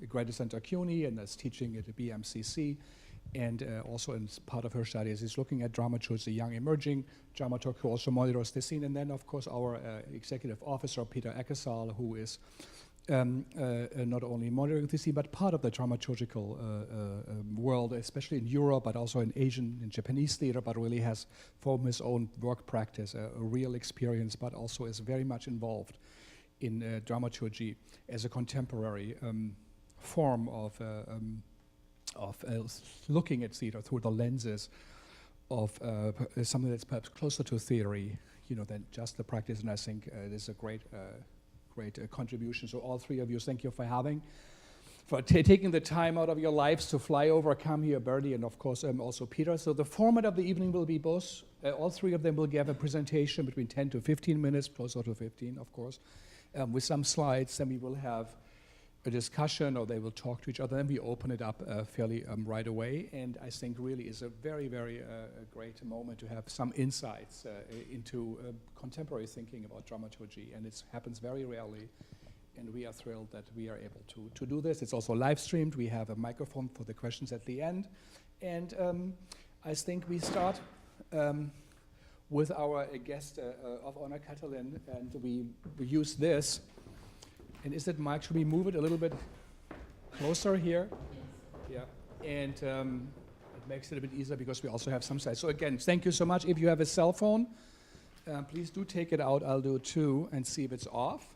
a graduate center CUNY and is teaching at the BMCC. And also as part of her studies is looking at dramaturgs, a young emerging dramaturg who also monitors the scene. And then, of course, our executive officer, Peter Eckersall, who is not only monitoring the scene, but part of the dramaturgical world, especially in Europe, but also in Asian and Japanese theater, but really has, from his own work practice, a real experience, but also is very much involved in dramaturgy as a contemporary form of looking at theater through the lenses of something that's perhaps closer to theory, than just the practice. And I think it is a great contribution. So all three of you, thank you for taking the time out of your lives to fly over, come here, Bertie, and of course also Peter. So the format of the evening will be both. All three of them will give a presentation between 10 to 15 minutes, closer to 15, of course, with some slides. Then we will have a discussion, or they will talk to each other. Then we open it up fairly right away. And I think really is a very, very great moment to have some insights into contemporary thinking about dramaturgy. And it happens very rarely. And we are thrilled that we are able to do this. It's also live streamed. We have a microphone for the questions at the end. And I think we start with our guest of honor, Katalin. And we use this. And is it Mike? Should we move it a little bit closer here? Yes. Yeah. And it makes it a bit easier because we also have some slides. So again, thank you so much. If you have a cell phone, please do take it out. I'll do it too and see if it's off.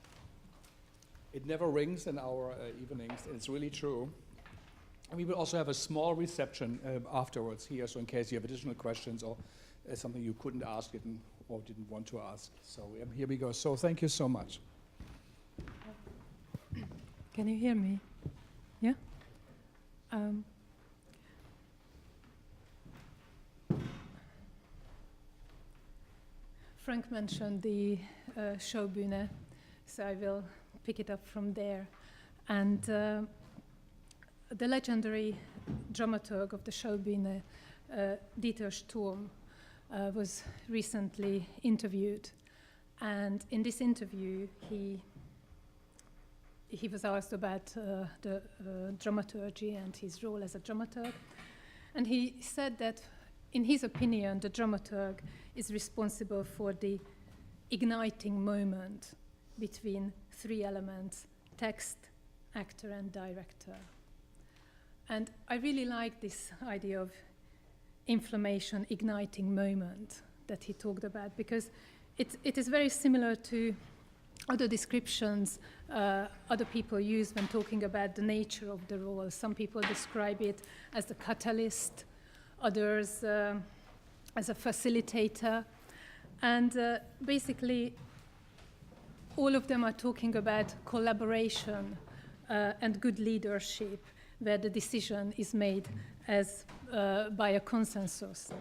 It never rings in our evenings. It's really true. And we will also have a small reception afterwards here, so in case you have additional questions or something you couldn't ask or didn't want to ask. So here we go. So thank you so much. Can you hear me? Yeah? Frank mentioned the Schaubühne, so I will pick it up from there. And the legendary dramaturg of the Schaubühne, Dieter Sturm, was recently interviewed. And in this interview, he was asked about the dramaturgy and his role as a dramaturg. And he said that, in his opinion, the dramaturg is responsible for the igniting moment between three elements: text, actor, and director. And I really like this idea of inflammation, igniting moment that he talked about, because it is very similar to other descriptions other people use when talking about the nature of the role. Some people describe it as the catalyst, others as a facilitator. And basically, all of them are talking about collaboration and good leadership, where the decision is made as by a consensus.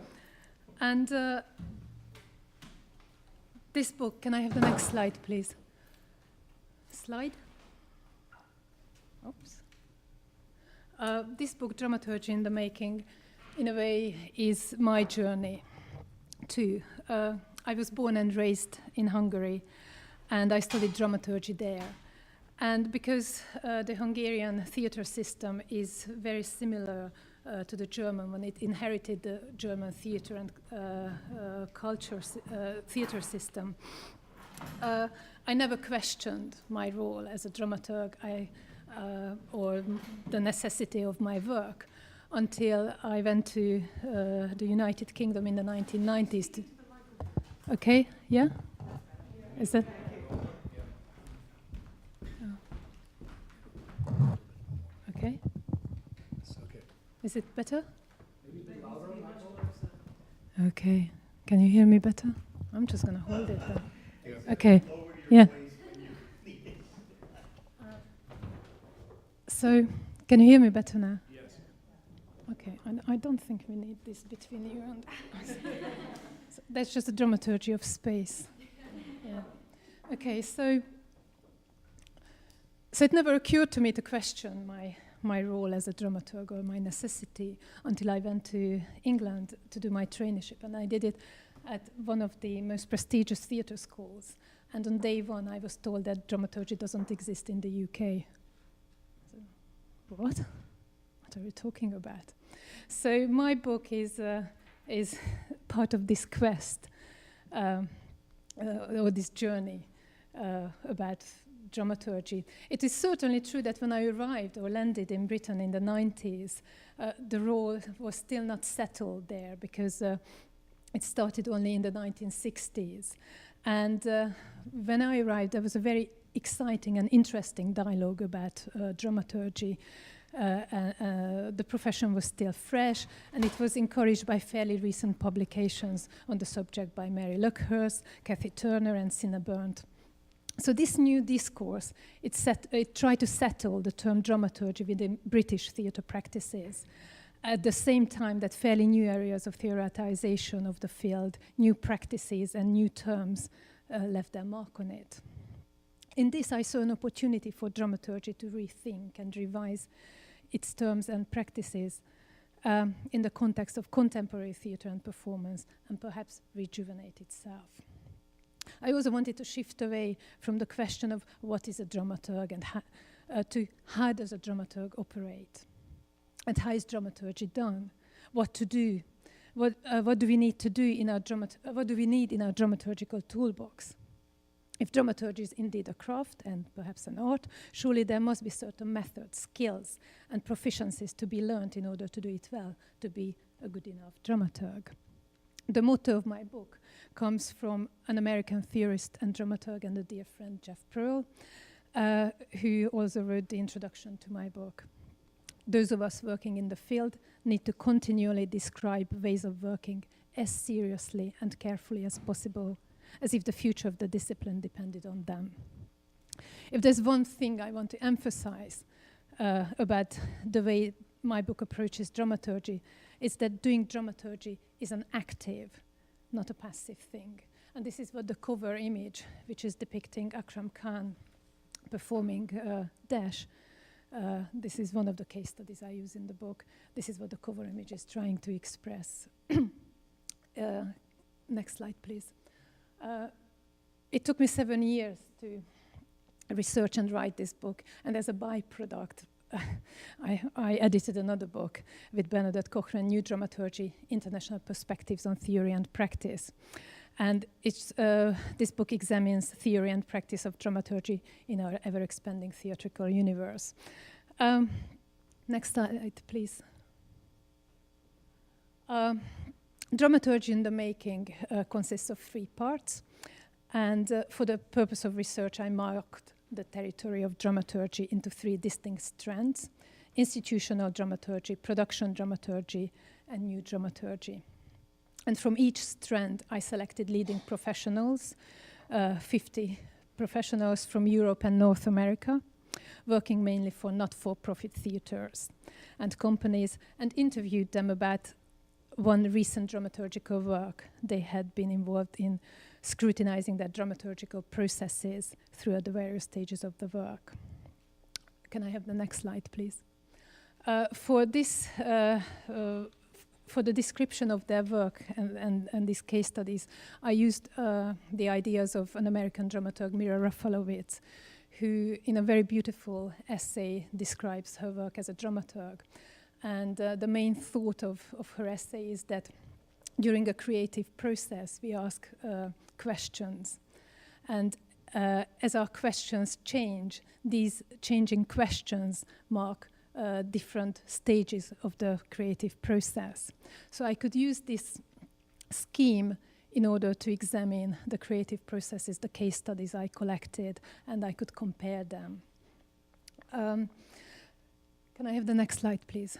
And this book, can I have the next slide, please? Slide. Oops. This book, Dramaturgy in the Making, in a way, is my journey too. I was born and raised in Hungary, and I studied dramaturgy there. And because the Hungarian theater system is very similar to the German one, it inherited the German theater and theater system. I never questioned my role as a dramaturg or the necessity of my work until I went to the United Kingdom in the 1990s. Okay, yeah? Is that? Oh. Okay. Is it better? Okay. Can you hear me better? I'm just going to hold it then. Yeah. Okay. Yeah. So, can you hear me better now? Yes. Okay. I don't think we need this between you and... So that's just a dramaturgy of space. Yeah. Okay, so it never occurred to me to question my role as a dramaturg or my necessity until I went to England to do my traineeship. And I did it at one of the most prestigious theatre schools. And on day one, I was told that dramaturgy doesn't exist in the UK. So what? What are you talking about? So my book is part of this quest, or this journey about dramaturgy. It is certainly true that when I arrived or landed in Britain in the 90s, the role was still not settled there, because it started only in the 1960s. And when I arrived, there was a very exciting and interesting dialogue about dramaturgy. The profession was still fresh, and it was encouraged by fairly recent publications on the subject by Mary Luckhurst, Cathy Turner, and Cinna Burnt. So this new discourse, it tried to settle the term dramaturgy within British theatre practices, at the same time that fairly new areas of theoretization of the field, new practices and new terms left their mark on it. In this, I saw an opportunity for dramaturgy to rethink and revise its terms and practices in the context of contemporary theatre and performance, and perhaps rejuvenate itself. I also wanted to shift away from the question of what is a dramaturg and to how does a dramaturg operate, and how is dramaturgy done, what to do, what do we need to do in our what do we need in our dramaturgical toolbox. If dramaturgy is indeed a craft and perhaps an art, surely there must be certain methods, skills, and proficiencies to be learned in order to do it well, to be a good enough dramaturg. The motto of my book comes from an American theorist and dramaturg and a dear friend, Jeff Pearl, who also wrote the introduction to my book. Those of us working in the field need to continually describe ways of working as seriously and carefully as possible, as if the future of the discipline depended on them. If there's one thing I want to emphasize about the way my book approaches dramaturgy, it's that doing dramaturgy is an active, not a passive thing. And this is what the cover image, which is depicting Akram Khan performing Dash. This is one of the case studies I use in the book. This is what the cover image is trying to express. Next slide, please. It took me 7 years to research and write this book, and as a byproduct, I edited another book with Bernadette Cochrane, New Dramaturgy, International Perspectives on Theory and Practice. And this book examines theory and practice of dramaturgy in our ever-expanding theatrical universe. Next slide, please. Dramaturgy in the making consists of 3 parts. And for the purpose of research, I marked the territory of dramaturgy into 3 distinct strands: institutional dramaturgy, production dramaturgy, and new dramaturgy. And from each strand, I selected leading professionals, 50 professionals from Europe and North America, working mainly for not-for-profit theaters and companies, and interviewed them about one recent dramaturgical work they had been involved in, scrutinizing their dramaturgical processes throughout the various stages of the work. Can I have the next slide, please? For the description of their work and these case studies, I used the ideas of an American dramaturg, Mira Rafalowitz, who in a very beautiful essay describes her work as a dramaturg. And the main thought of her essay is that during a creative process, we ask questions. And as our questions change, these changing questions mark different stages of the creative process. So I could use this scheme in order to examine the creative processes, the case studies I collected, and I could compare them. Can I have the next slide, please?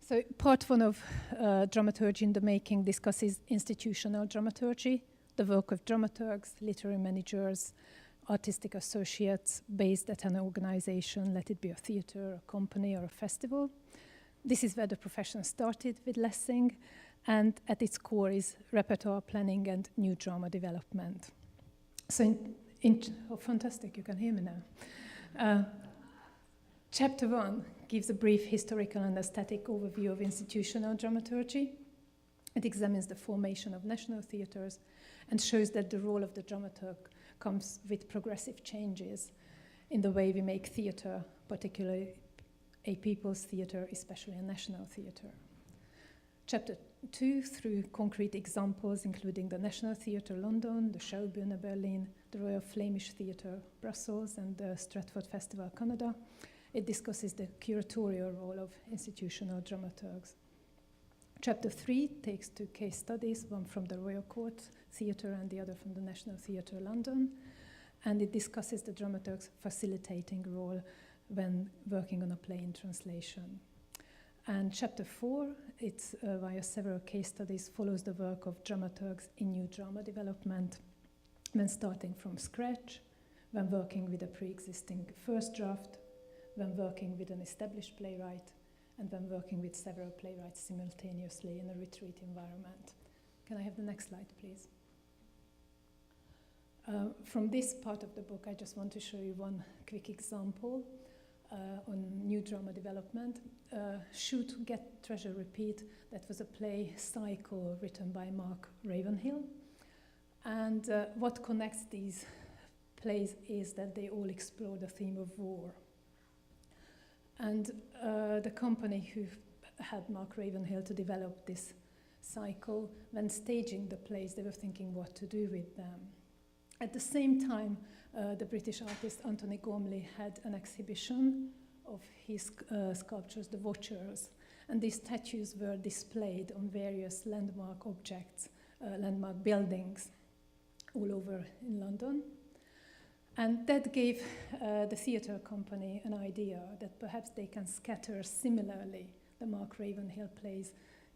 So part 1 of Dramaturgy in the Making discusses institutional dramaturgy, the work of dramaturgs, literary managers, artistic associates based at an organization, let it be a theater, a company, or a festival. This is where the profession started with Lessing, and at its core is repertoire planning and new drama development. So oh, fantastic, you can hear me now. Chapter 1 gives a brief historical and aesthetic overview of institutional dramaturgy. It examines the formation of national theatres and shows that the role of the dramaturg comes with progressive changes. in the way we make theatre, particularly a people's theatre, especially a national theatre. Chapter 2, through concrete examples, including the National Theatre London, the Schaubühne Berlin, the Royal Flemish Theatre Brussels, and the Stratford Festival Canada, it discusses the curatorial role of institutional dramaturgs. Chapter 3 takes 2 case studies, one from the Royal Court Theatre and the other from the National Theatre London, and it discusses the dramaturg's facilitating role when working on a play in translation. And chapter 4, it's via several case studies, follows the work of dramaturgs in new drama development, when starting from scratch, when working with a pre-existing first draft, when working with an established playwright, and when working with several playwrights simultaneously in a retreat environment. Can I have the next slide, please? From this part of the book, I just want to show you one quick example on new drama development. Shoot, Get, Treasure, Repeat, that was a play cycle written by Mark Ravenhill. And what connects these plays is that they all explore the theme of war. And the company who had Mark Ravenhill to develop this cycle, when staging the plays, they were thinking what to do with them. At the same time, the British artist Anthony Gormley had an exhibition of his sculptures, the Watchers, and these statues were displayed on various landmark objects, landmark buildings all over in London. And that gave the theatre company an idea that perhaps they can scatter similarly the Mark Ravenhill plays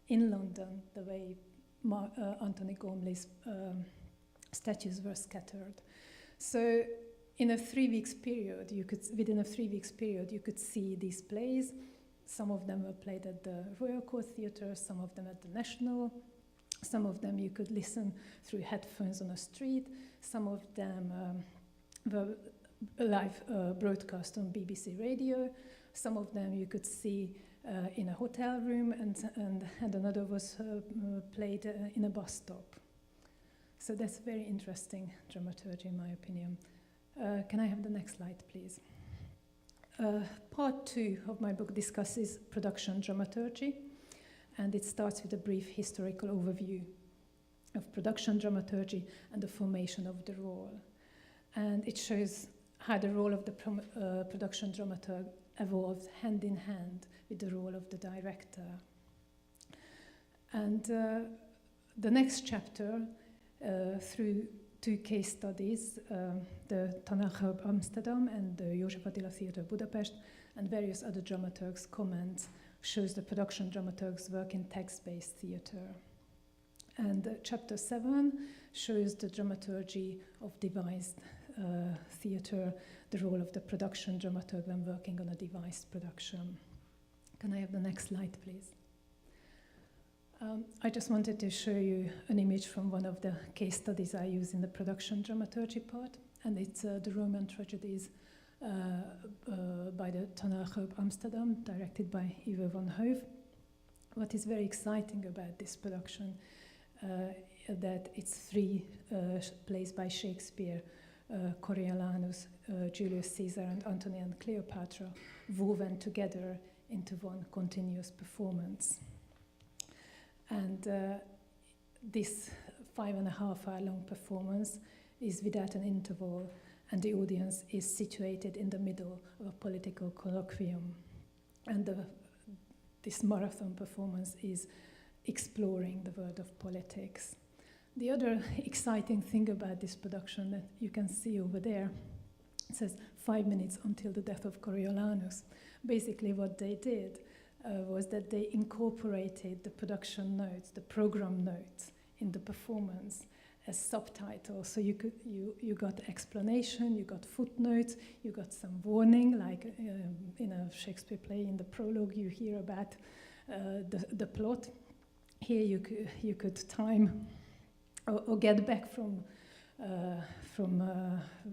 in London the way Anthony Gormley's statues were scattered. So in a 3 weeks period, within a 3 weeks period, you could see these plays. Some of them were played at the Royal Court Theatre, some of them at the National, some of them you could listen through headphones on a street, some of them were live broadcast on BBC Radio, some of them you could see in a hotel room, and another was played in a bus stop. So that's very interesting dramaturgy, in my opinion. Can I have the next slide, please? Part 2 of my book discusses production dramaturgy, and it starts with a brief historical overview of production dramaturgy and the formation of the role. And it shows how the role of the production dramaturg evolved hand in hand with the role of the director. And the next chapter, through 2 case studies, the Tanachab Amsterdam and the József Attila Theatre Budapest, and various other dramaturgs' comments, shows the production dramaturgs' work in text-based theatre. And chapter 7 shows the dramaturgy of devised theatre, the role of the production dramaturg when working on a devised production. Can I have the next slide, please? I just wanted to show you an image from one of the case studies I use in the production dramaturgy part, and it's the Roman tragedies by the Tanachab Amsterdam, directed by Ivo van Hove. What is very exciting about this production that it's 3 plays by Shakespeare, Coriolanus, Julius Caesar, and Antony and Cleopatra, woven together into one continuous performance. And this 5.5-hour long performance is without an interval, and the audience is situated in the middle of a political colloquium. And this marathon performance is exploring the world of politics. The other exciting thing about this production that you can see over there, it says 5 minutes until the death of Coriolanus. Basically what they did was that they incorporated the production notes, the program notes, in the performance as subtitles. So you got explanation, you got footnotes, you got some warning, like in a Shakespeare play, in the prologue you hear about the plot. Here you could time or get back from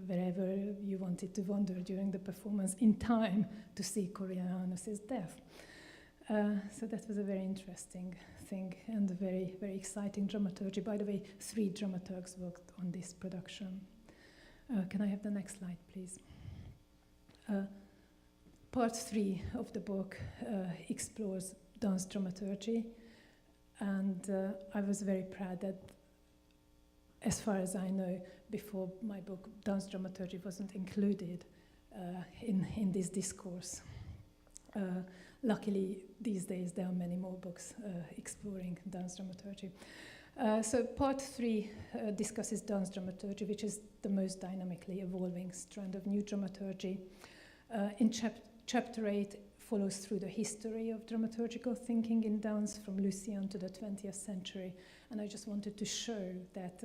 wherever you wanted to wander during the performance in time to see Coriolanus' death. So that was a very interesting thing and a very, very exciting dramaturgy. By the way, 3 dramaturgs worked on this production. Can I have the next slide, please? Part 3 of the book explores dance dramaturgy, and I was very proud that, as far as I know, before my book, dance dramaturgy wasn't included in this discourse. Luckily, these days there are many more books exploring dance dramaturgy. So part 3 discusses dance dramaturgy, which is the most dynamically evolving strand of new dramaturgy. In chapter 8 follows through the history of dramaturgical thinking in dance from Lucien to the 20th century, and I just wanted to show that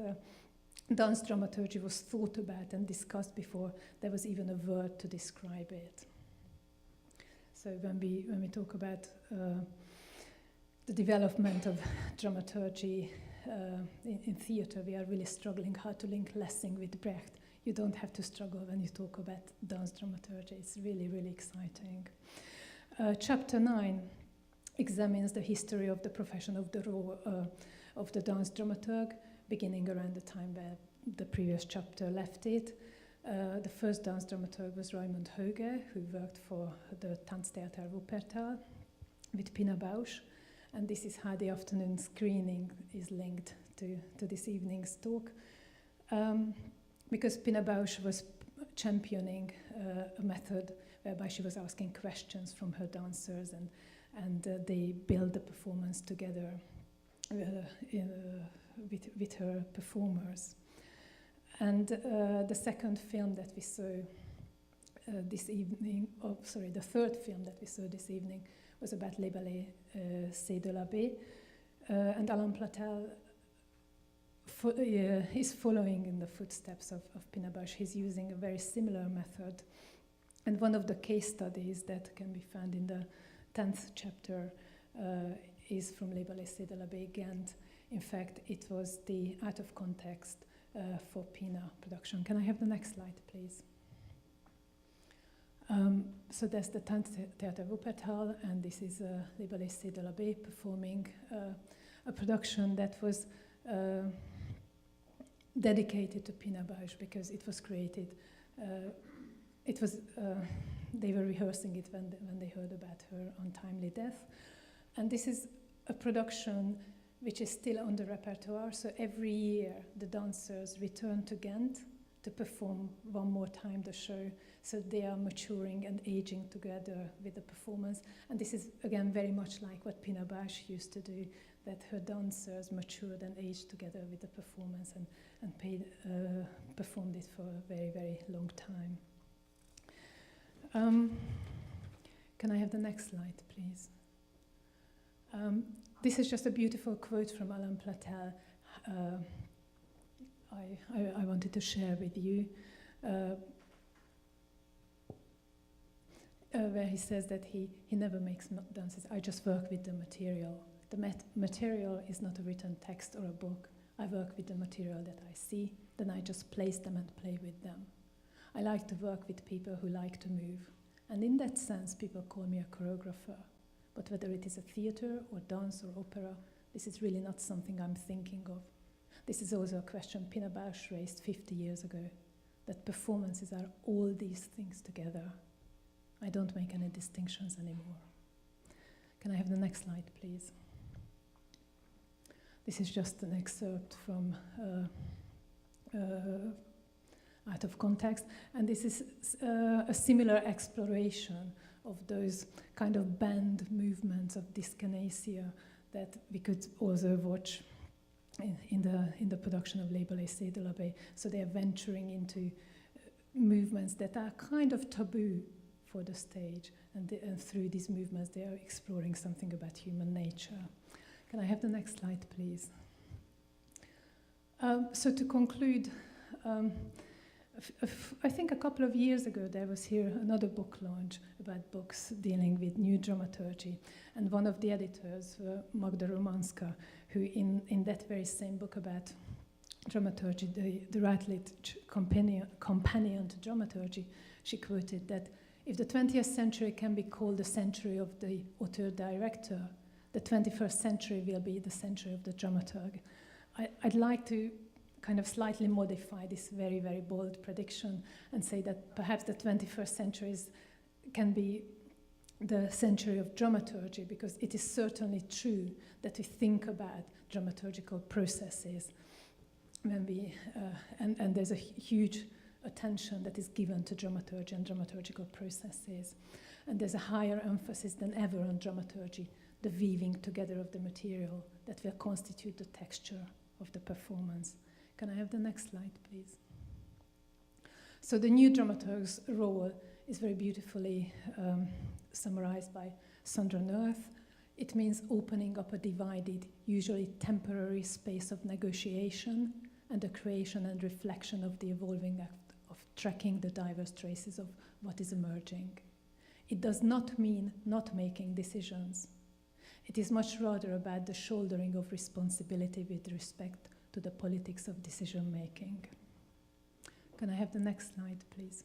dance dramaturgy was thought about and discussed before there was even a word to describe it. So when we talk about the development of dramaturgy in theatre, we are really struggling how to link Lessing with Brecht. You don't have to struggle when you talk about dance dramaturgy. It's really, really exciting. Chapter 9 examines the history of the profession of the role of the dance dramaturg, beginning around the time where the previous chapter left it. The first dance dramaturg was Raimund Höge, who worked for the Tanztheater Wuppertal with Pina Bausch, and this is how the afternoon screening is linked to this evening's talk. Because Pina Bausch was championing a method whereby she was asking questions from her dancers, and they build the performance together with her performers. And the second film that we saw this evening, the third film that we saw this evening was about Les Ballets C'est de l'Abbé, and Alain Platel is following in the footsteps of Pina Bausch. He's using a very similar method. And one of the case studies that can be found in the 10th chapter is from Les Ballets C'est de l'Abbé, and in fact, it was the out of context for Pina production. Can I have the next slide, please? So there's the Tanztheater Wuppertal, and this is Les Ballets C'est de l'Abbé performing a production that was dedicated to Pina Bausch because it was created. They were rehearsing it when they heard about her untimely death, and this is a production which is still on the repertoire. So every year the dancers return to Ghent to perform one more time the show. So they are maturing and aging together with the performance. And this is again very much like what Pina Bausch used to do, that her dancers matured and aged together with the performance and performed it for a very, very long time. Can I have the next slide, please? This is just a beautiful quote from Alain Platel I wanted to share with you, where he says that he never makes dances. I just work with the material. The material is not a written text or a book. I work with the material that I see, then I just place them and play with them. I like to work with people who like to move. And in that sense, people call me a choreographer. But whether it is a theatre or dance or opera, this is really not something I'm thinking of. This is also a question Pina Bausch raised 50 years ago, that performances are all these things together. I don't make any distinctions anymore. Can I have the next slide, please? This is just an excerpt from Out of Context, and this is a similar exploration of those kind of band movements of dyskinesia that we could also watch in the production of Les Ballets C'est de l'Abbé. So they are venturing into movements that are kind of taboo for the stage, and through these movements they are exploring something about human nature. Can I have the next slide, please? So to conclude, I think a couple of years ago there was here another book launch about books dealing with new dramaturgy, and one of the editors, Magda Romanska, who in that very same book about dramaturgy, the Ratlit companion to dramaturgy, she quoted that if the 20th century can be called the century of the auteur-director, the 21st century will be the century of the dramaturg. I'd like to kind of slightly modify this very, very bold prediction and say that perhaps the 21st century can be the century of dramaturgy, because it is certainly true that we think about dramaturgical processes when we, and there's a huge attention that is given to dramaturgy and dramaturgical processes. And there's a higher emphasis than ever on dramaturgy, the weaving together of the material that will constitute the texture of the performance. Can I have the next slide, please? So the new dramaturg's role is very beautifully summarized by Sandra Neuf. It means opening up a divided, usually temporary space of negotiation and the creation and reflection of the evolving act of tracking the diverse traces of what is emerging. It does not mean not making decisions. It is much rather about the shouldering of responsibility with respect to the politics of decision making. Can I have the next slide, please?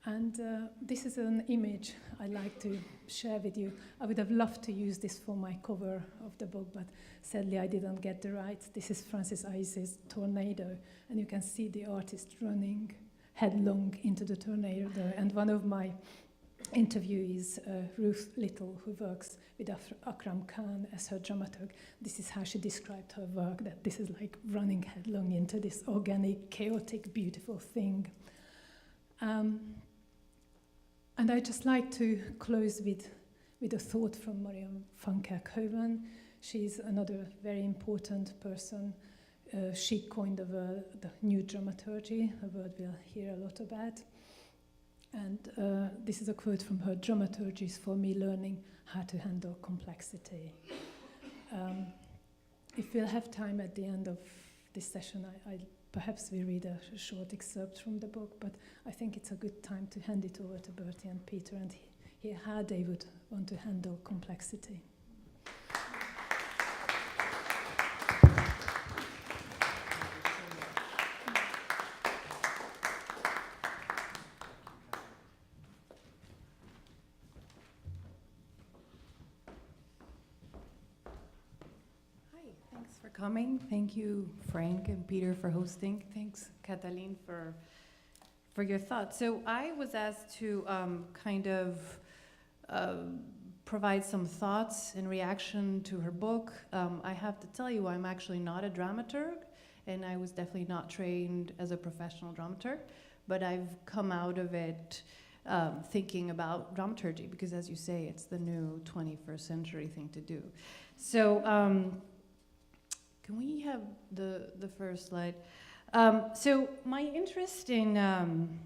And this is an image I'd like to share with you. I would have loved to use this for my cover of the book, but sadly I didn't get the rights. This is Francis Ice's Tornado, and you can see the artist running headlong into the tornado. And one of my interviewees, Ruth Little, who works with Akram Khan as her dramaturg, this is how she described her work, that this is like running headlong into this organic, chaotic, beautiful thing. And I'd just like to close with a thought from Mariam van Kerkhoven. She's another very important person. She coined the word, the new dramaturgy, a word we'll hear a lot about. And this is a quote from her: "Dramaturgy is for me learning how to handle complexity." If we'll have time at the end of this session, perhaps we read a short excerpt from the book, but I think it's a good time to hand it over to Bertie and Peter and hear how they would want to handle complexity. Thanks for coming. Thank you, Frank and Peter, for hosting. Thanks, Katalin, for your thoughts. So I was asked to provide some thoughts in reaction to her book. I have to tell you, I'm actually not a dramaturg, and I was definitely not trained as a professional dramaturg, but I've come out of it thinking about dramaturgy, because as you say, it's the new 21st century thing to do. So can we have the first slide? So my interest in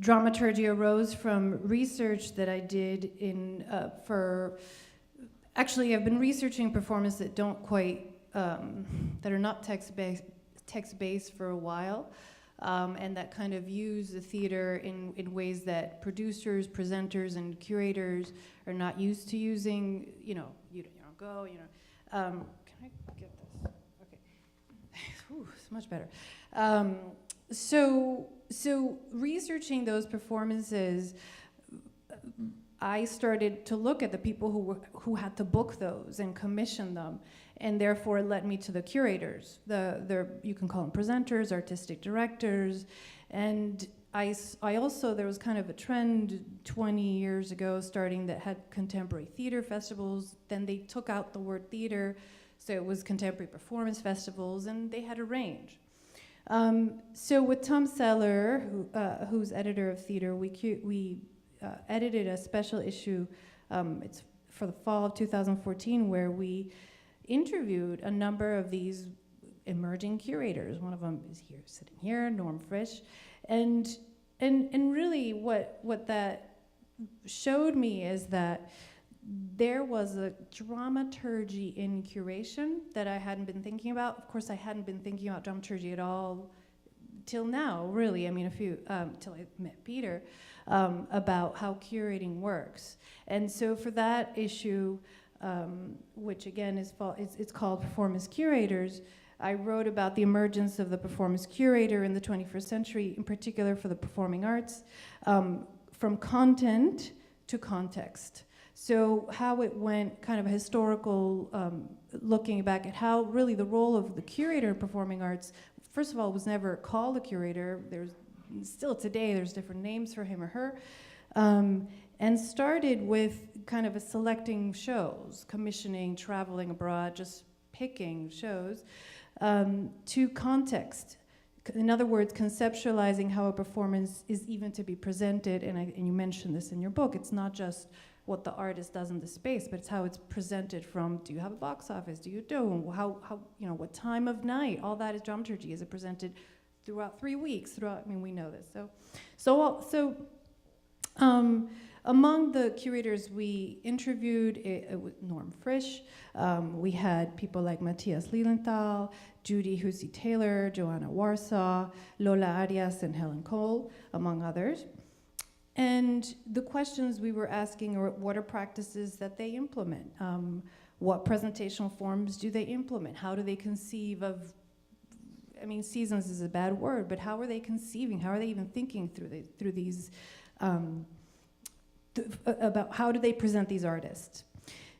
dramaturgy arose from research that I did actually I've been researching performances that don't quite, that are not text-based for a while, and that kind of use the theater in ways that producers, presenters, and curators are not used to using. You don't go, can I get this? Okay. Whew, it's much better. So researching those performances, I started to look at the people who had to book those and commission them, and therefore it led me to the curators. You can call them presenters, artistic directors, and I also, there was kind of a trend 20 years ago starting that had contemporary theater festivals. Then they took out the word theater, so it was contemporary performance festivals, and they had a range. So with Tom Seller, who's editor of Theater, we edited a special issue, it's for the fall of 2014, where we interviewed a number of these emerging curators. One of them is here, sitting here, Norm Frisch. And really what that showed me is that there was a dramaturgy in curation that I hadn't been thinking about. Of course, I hadn't been thinking about dramaturgy at all till now, really. I mean, till I met Peter, about how curating works. And so for that issue, which again it's called Performance Curators, I wrote about the emergence of the performance curator in the 21st century, in particular for the performing arts, from content to context. So how it went, kind of a historical, looking back at how really the role of the curator in performing arts, first of all, was never called a curator. There's still today, there's different names for him or her, and started with kind of a selecting shows, commissioning, traveling abroad, just picking shows, to context. In other words, conceptualizing how a performance is even to be presented, and you mentioned this in your book, it's not just what the artist does in the space, but it's how it's presented from, do you have a box office, do you do, how you know, what time of night, all that is dramaturgy. Is it presented throughout 3 weeks, throughout, I mean, we know this. So among the curators we interviewed, it was Norm Frisch, we had people like Matthias Lilienthal, Judy Hussey Taylor, Joanna Warsaw, Lola Arias, and Helen Cole, among others. And the questions we were asking are, what are practices that they implement? What presentational forms do they implement? How do they conceive of, I mean, seasons is a bad word, but how are they conceiving? How are they even thinking through these, about how do they present these artists?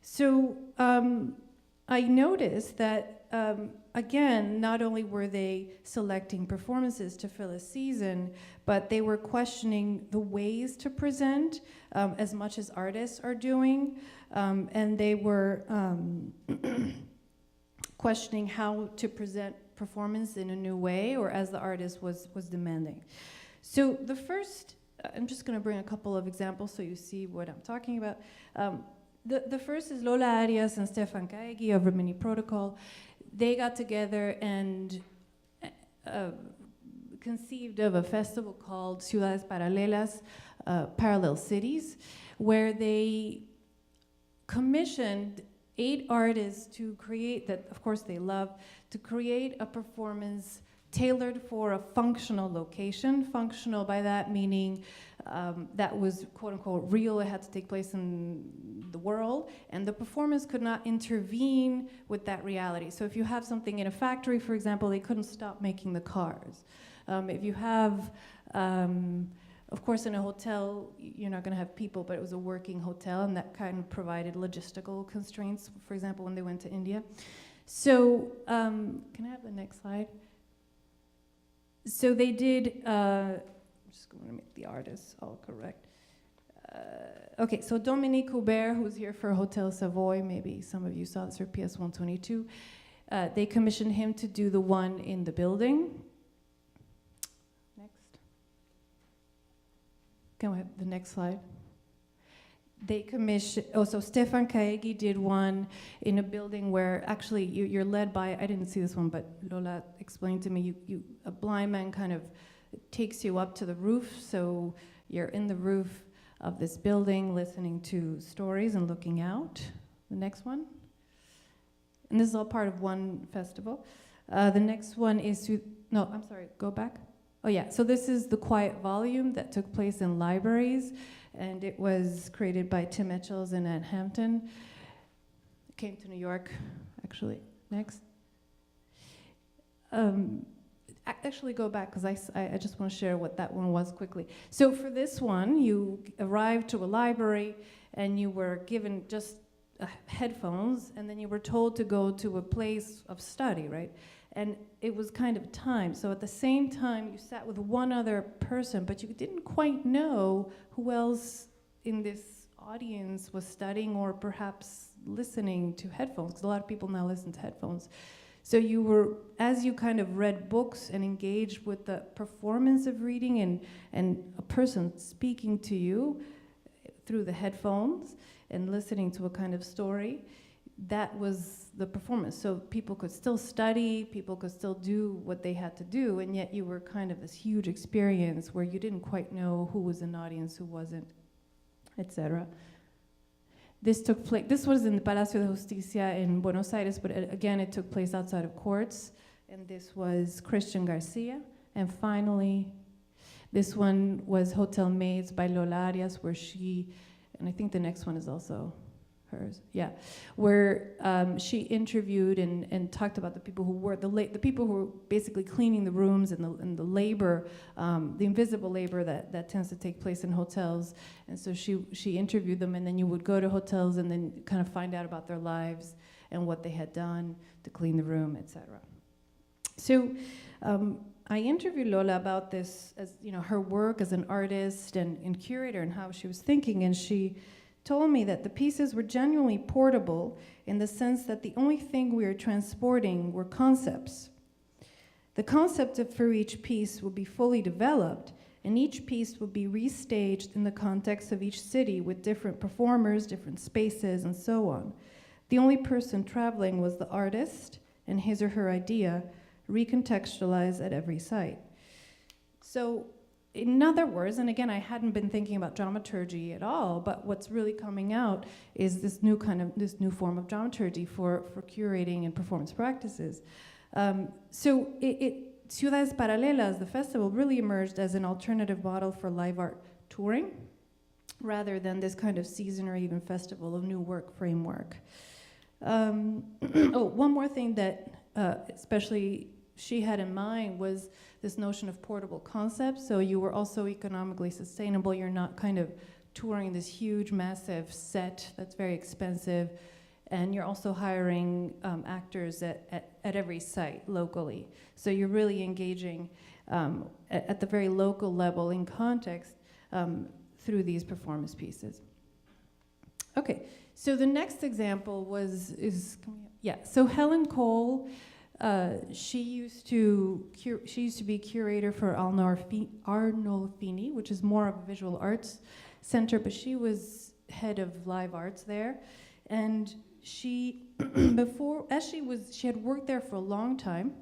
So I noticed that, again, not only were they selecting performances to fill a season, but they were questioning the ways to present as much as artists are doing, and they were questioning how to present performance in a new way, or as the artist was demanding. So the first, I'm just going to bring a couple of examples so you see what I'm talking about. The first is Lola Arias and Stefan Caegui of Rimini Protocol. They got together and conceived of a festival called Ciudades Paralelas, Parallel Cities, where they commissioned 8 artists to create, that of course they love, to create a performance tailored for a functional location. Functional by that meaning that was quote unquote real, it had to take place in the world, and the performance could not intervene with that reality. So if you have something in a factory, for example, they couldn't stop making the cars. If you have, of course in a hotel, you're not gonna have people, but it was a working hotel, and that kind of provided logistical constraints, for example, when they went to India. So, can I have the next slide? So they did, I'm just going to make the artists all correct. Okay, so Dominique Hubert, who's here for Hotel Savoy, maybe some of you saw this for PS 122, they commissioned him to do the one in the building. Next. Can we have the next slide? They commissioned, so Stefan Caegui did one in a building where actually you're led by, I didn't see this one, but Lola explained to me, a blind man kind of takes you up to the roof, so you're in the roof of this building listening to stories and looking out. The next one. And this is all part of one festival. The next one is, no, I'm sorry, go back. Oh yeah, so this is the Quiet Volume that took place in libraries, and it was created by Tim Etchells and Ann Hampton. It came to New York, actually. Next. Actually, go back, because I just want to share what that one was quickly. So for this one, you arrived to a library, and you were given just headphones, and then you were told to go to a place of study, right? And it was kind of time. So at the same time, you sat with one other person, but you didn't quite know who else in this audience was studying or perhaps listening to headphones, because a lot of people now listen to headphones. So you were, as you kind of read books and engaged with the performance of reading and a person speaking to you through the headphones and listening to a kind of story, that was the performance. So people could still study, people could still do what they had to do, and yet you were kind of this huge experience where you didn't quite know who was in the audience, who wasn't, etc. This took place, this was in the Palacio de Justicia in Buenos Aires, but again, it took place outside of courts, and this was Christian Garcia. And finally, this one was Hotel Maids by Lola Arias, where she, and I think the next one is also hers, yeah, where she interviewed and talked about the people who were the people who were basically cleaning the rooms and the labor, the invisible labor that tends to take place in hotels. And so she interviewed them, and then you would go to hotels and then kind of find out about their lives and what they had done to clean the room, etc. So I interviewed Lola about this, as you know, her work as an artist and curator and how she was thinking, and she told me that the pieces were genuinely portable in the sense that the only thing we were transporting were concepts. The concept for each piece would be fully developed, and each piece would be restaged in the context of each city with different performers, different spaces, and so on. The only person traveling was the artist and his or her idea, recontextualized at every site. So, in other words, and again, I hadn't been thinking about dramaturgy at all, but what's really coming out is this new form of dramaturgy for curating and performance practices. So Ciudades Paralelas, the festival, really emerged as an alternative model for live art touring, rather than this kind of season or even festival of new work framework. One more thing that especially she had in mind was this notion of portable concepts. So you were also economically sustainable. You're not kind of touring this huge, massive set that's very expensive. And you're also hiring actors at every site locally. So you're really engaging at the very local level in context through these performance pieces. Okay, so the next example so Helen Cole, she used to be curator for Arnolfini, which is more of a visual arts center, but she was head of live arts there. And she had worked there for a long time.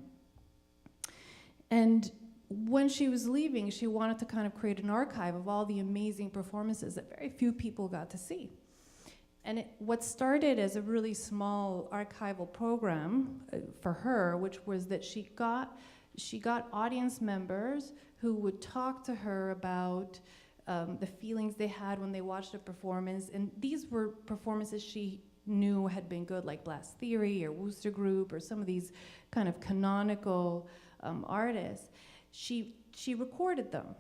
And when she was leaving, she wanted to kind of create an archive of all the amazing performances that very few people got to see. And what started as a really small archival program for her, which was that she got audience members who would talk to her about the feelings they had when they watched a performance. And these were performances she knew had been good, like Blast Theory or Wooster Group or some of these kind of canonical artists. She recorded them.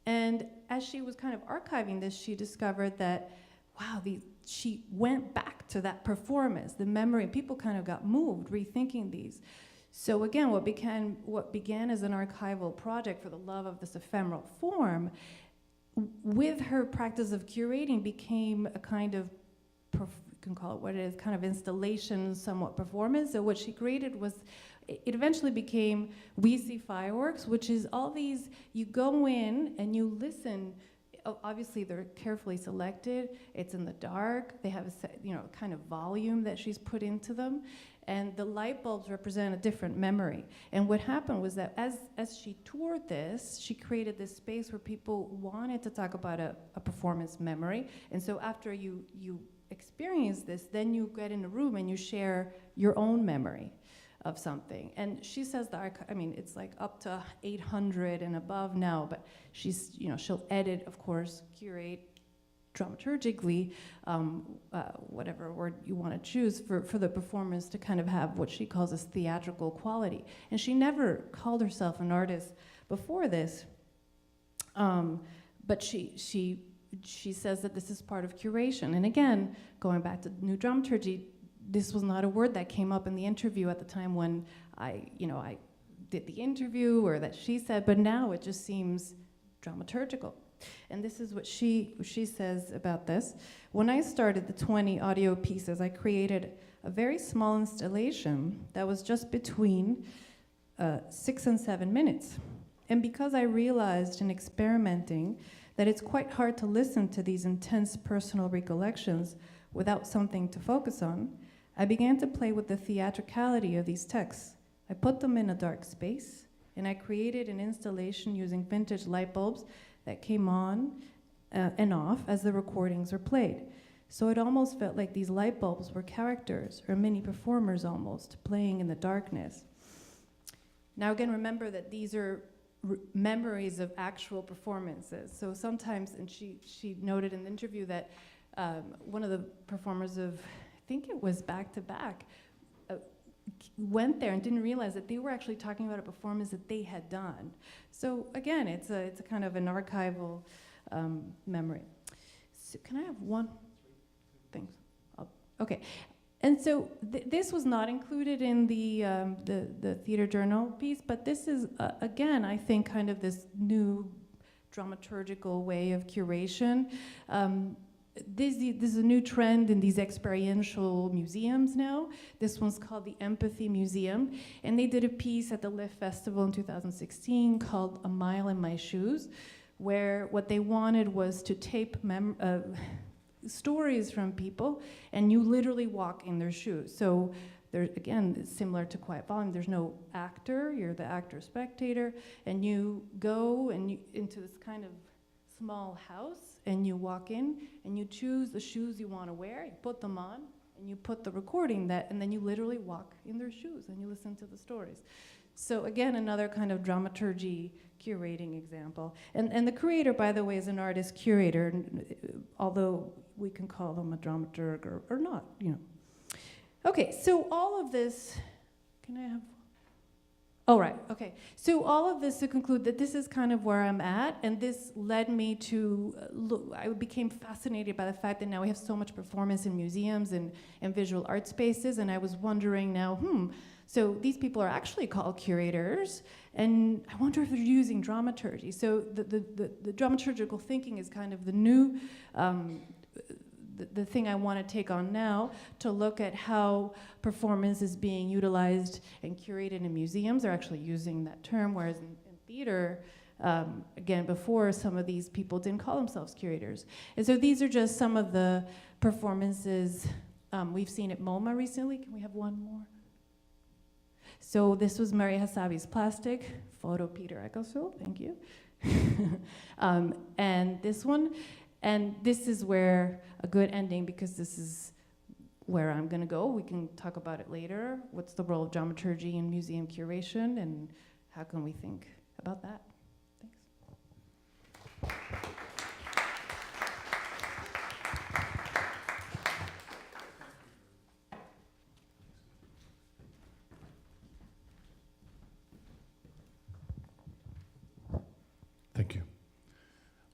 And as she was kind of archiving this, she discovered that, wow, she went back to that performance, the memory, and people kind of got moved rethinking these. So again, what began as an archival project for the love of this ephemeral form, with her practice of curating, became a kind of, you can call it what it is, kind of installation, somewhat performance. So what she created was, it eventually became We See Fireworks, which is all these, you go in and you listen. Obviously, they're carefully selected. It's in the dark. They have a kind of volume that she's put into them. And the light bulbs represent a different memory. And what happened was that as she toured this, she created this space where people wanted to talk about a performance memory. And so after you experience this, then you get in a room and you share your own memory of something. And she says it's like up to 800 and above now, but she'll edit, of course, curate dramaturgically, whatever word you want to choose for the performance to kind of have what she calls this theatrical quality. And she never called herself an artist before this, but she says that this is part of curation. And again, going back to new dramaturgy, this was not a word that came up in the interview at the time when I did the interview, or that she said, but now it just seems dramaturgical. And this is what she says about this. When I started the 20 audio pieces, I created a very small installation that was just between 6 and 7 minutes. And because I realized in experimenting that it's quite hard to listen to these intense personal recollections without something to focus on, I began to play with the theatricality of these texts. I put them in a dark space, and I created an installation using vintage light bulbs that came on and off as the recordings were played. So it almost felt like these light bulbs were characters, or mini performers almost, playing in the darkness. Now again, remember that these are memories of actual performances. So sometimes, and she noted in the interview that one of the performers of, I think it was Back to Back, went there and didn't realize that they were actually talking about a performance that they had done. So again, it's a kind of an archival memory. So can I have one thing? Okay. And so this was not included in the theater journal piece, but this is, again, I think kind of this new dramaturgical way of curation. This is a new trend in these experiential museums now. This one's called the Empathy Museum, and they did a piece at the Lift Festival in 2016 called A Mile in My Shoes, where what they wanted was to tape stories from people, and you literally walk in their shoes. So there, again, it's similar to Quiet Volume. There's no actor, you're the actor-spectator, and you go into this kind of small house, and you walk in, and you choose the shoes you want to wear, you put them on, and you put the recording and then you literally walk in their shoes, and you listen to the stories. So again, another kind of dramaturgy curating example. And the curator, by the way, is an artist curator, although we can call them a dramaturg or not, you know. Okay, so all of this, can I have? Oh, right, okay. So all of this to conclude that this is kind of where I'm at, and this led me to I became fascinated by the fact that now we have so much performance in museums and visual art spaces, and I was wondering now, so these people are actually called curators, and I wonder if they're using dramaturgy. So the dramaturgical thinking is kind of the new, the thing I want to take on now, to look at how performance is being utilized and curated in museums. They're actually using that term, whereas in theater, again, before, some of these people didn't call themselves curators. And so these are just some of the performances we've seen at MoMA recently. Can we have one more? So this was Mary Hasabi's Plastic, photo Peter Eckersall, thank you. And this one, and this is where a good ending, because this is where I'm gonna go. We can talk about it later. What's the role of dramaturgy in museum curation, and how can we think about that? Thanks. Thank you.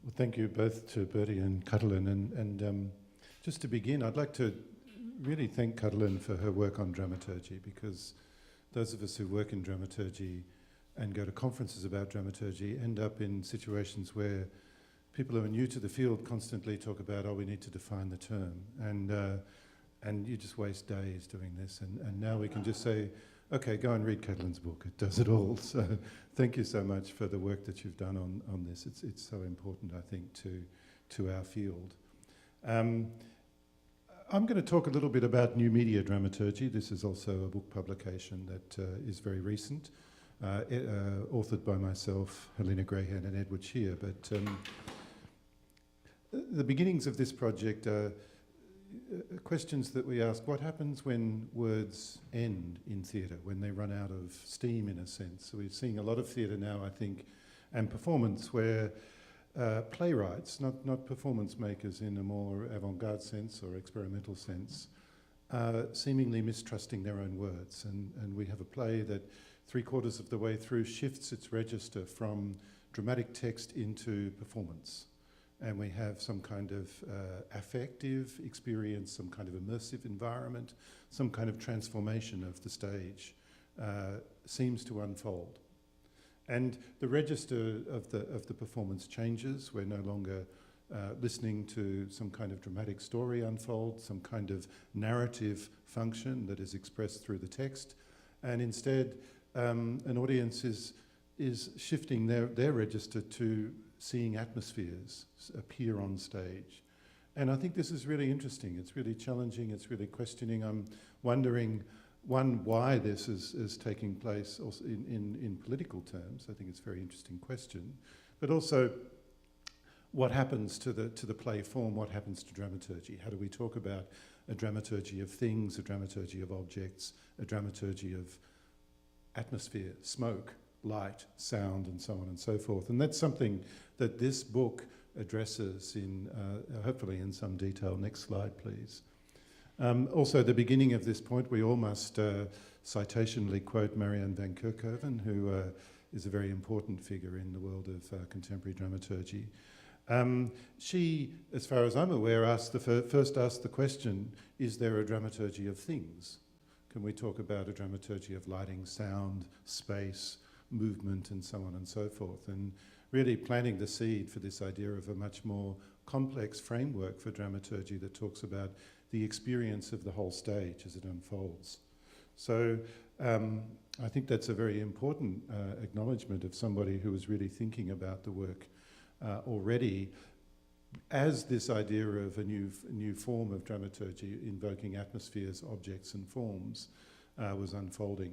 Well, thank you both to Bertie and Katalin. And just to begin, I'd like to really thank Katalin for her work on dramaturgy, because those of us who work in dramaturgy and go to conferences about dramaturgy end up in situations where people who are new to the field constantly talk about, oh, we need to define the term. And you just waste days doing this. And now we can just say, okay, go and read Katalin's book. It does it all. So thank you so much for the work that you've done on this. It's so important, I think, to our field. I'm going to talk a little bit about new media dramaturgy. This is also a book publication that is very recent, authored by myself, Helena Grayhan, and Edward Shear. But the beginnings of this project are questions that we ask: what happens when words end in theatre, when they run out of steam, in a sense? So we're seeing a lot of theatre now, I think, and performance where playwrights, not performance makers in a more avant-garde sense or experimental sense, seemingly mistrusting their own words. And we have a play that 3/4 of the way through shifts its register from dramatic text into performance. And we have some kind of affective experience, some kind of immersive environment, some kind of transformation of the stage seems to unfold. And the register of the performance changes. We're no longer listening to some kind of dramatic story unfold, some kind of narrative function that is expressed through the text. And instead, an audience is shifting their register to seeing atmospheres appear on stage. And I think this is really interesting. It's really challenging. It's really questioning. I'm wondering, one, why this is taking place also in political terms. I think it's a very interesting question. But also, what happens to the play form? What happens to dramaturgy? How do we talk about a dramaturgy of things, a dramaturgy of objects, a dramaturgy of atmosphere, smoke, light, sound, and so on and so forth? And that's something that this book addresses in hopefully in some detail. Next slide, please. Also, at the beginning of this point, we all must citationally quote Marianne van Kerkhoven, who is a very important figure in the world of contemporary dramaturgy. She, as far as I'm aware, first asked the question, is there a dramaturgy of things? Can we talk about a dramaturgy of lighting, sound, space, movement, and so on and so forth? And really planting the seed for this idea of a much more complex framework for dramaturgy that talks about the experience of the whole stage as it unfolds. So I think that's a very important acknowledgement of somebody who was really thinking about the work already as this idea of a new form of dramaturgy invoking atmospheres, objects and forms was unfolding.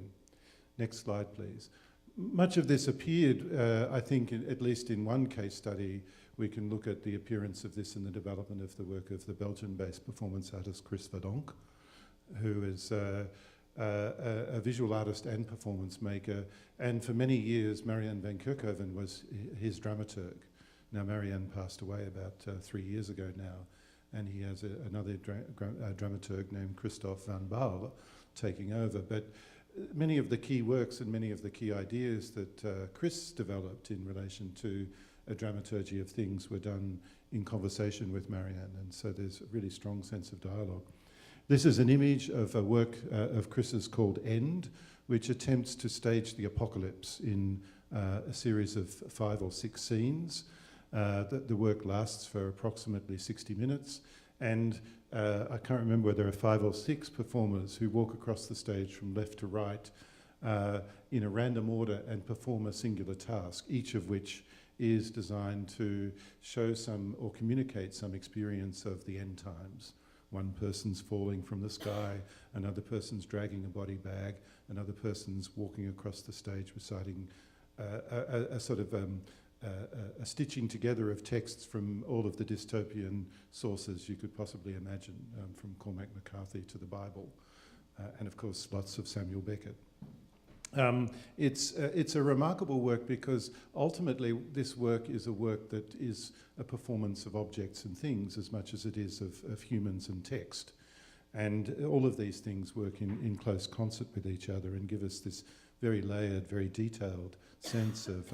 Next slide, please. Much of this appeared, I think, at least in one case study, we can look at the appearance of this in the development of the work of the Belgian-based performance artist Chris Verdonk, who is a visual artist and performance maker, and for many years Marianne van Kerkhoven was his dramaturg. Now Marianne passed away about 3 years ago now, and he has another dramaturg named Christophe van Baal taking over. But many of the key works and many of the key ideas that Chris developed in relation to a dramaturgy of things were done in conversation with Marianne, and so there's a really strong sense of dialogue. This is an image of a work of Chris's called End, which attempts to stage the apocalypse in a series of 5 or 6 scenes. The work lasts for approximately 60 minutes, and I can't remember whether there are 5 or 6 performers who walk across the stage from left to right in a random order and perform a singular task, each of which is designed to show some or communicate some experience of the end times. One person's falling from the sky, another person's dragging a body bag, another person's walking across the stage reciting a sort of a stitching together of texts from all of the dystopian sources you could possibly imagine, from Cormac McCarthy to the Bible, and of course lots of Samuel Beckett. It's a remarkable work because ultimately this work is a work that is a performance of objects and things as much as it is of humans and text. And all of these things work in close concert with each other and give us this very layered, very detailed sense of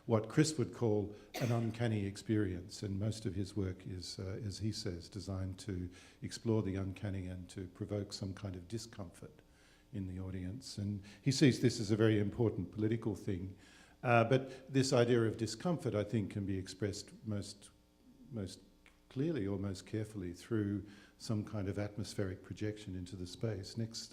what Chris would call an uncanny experience. And most of his work is, as he says, designed to explore the uncanny and to provoke some kind of discomfort in the audience. And he sees this as a very important political thing. But this idea of discomfort, I think, can be expressed most clearly or most carefully through some kind of atmospheric projection into the space. Next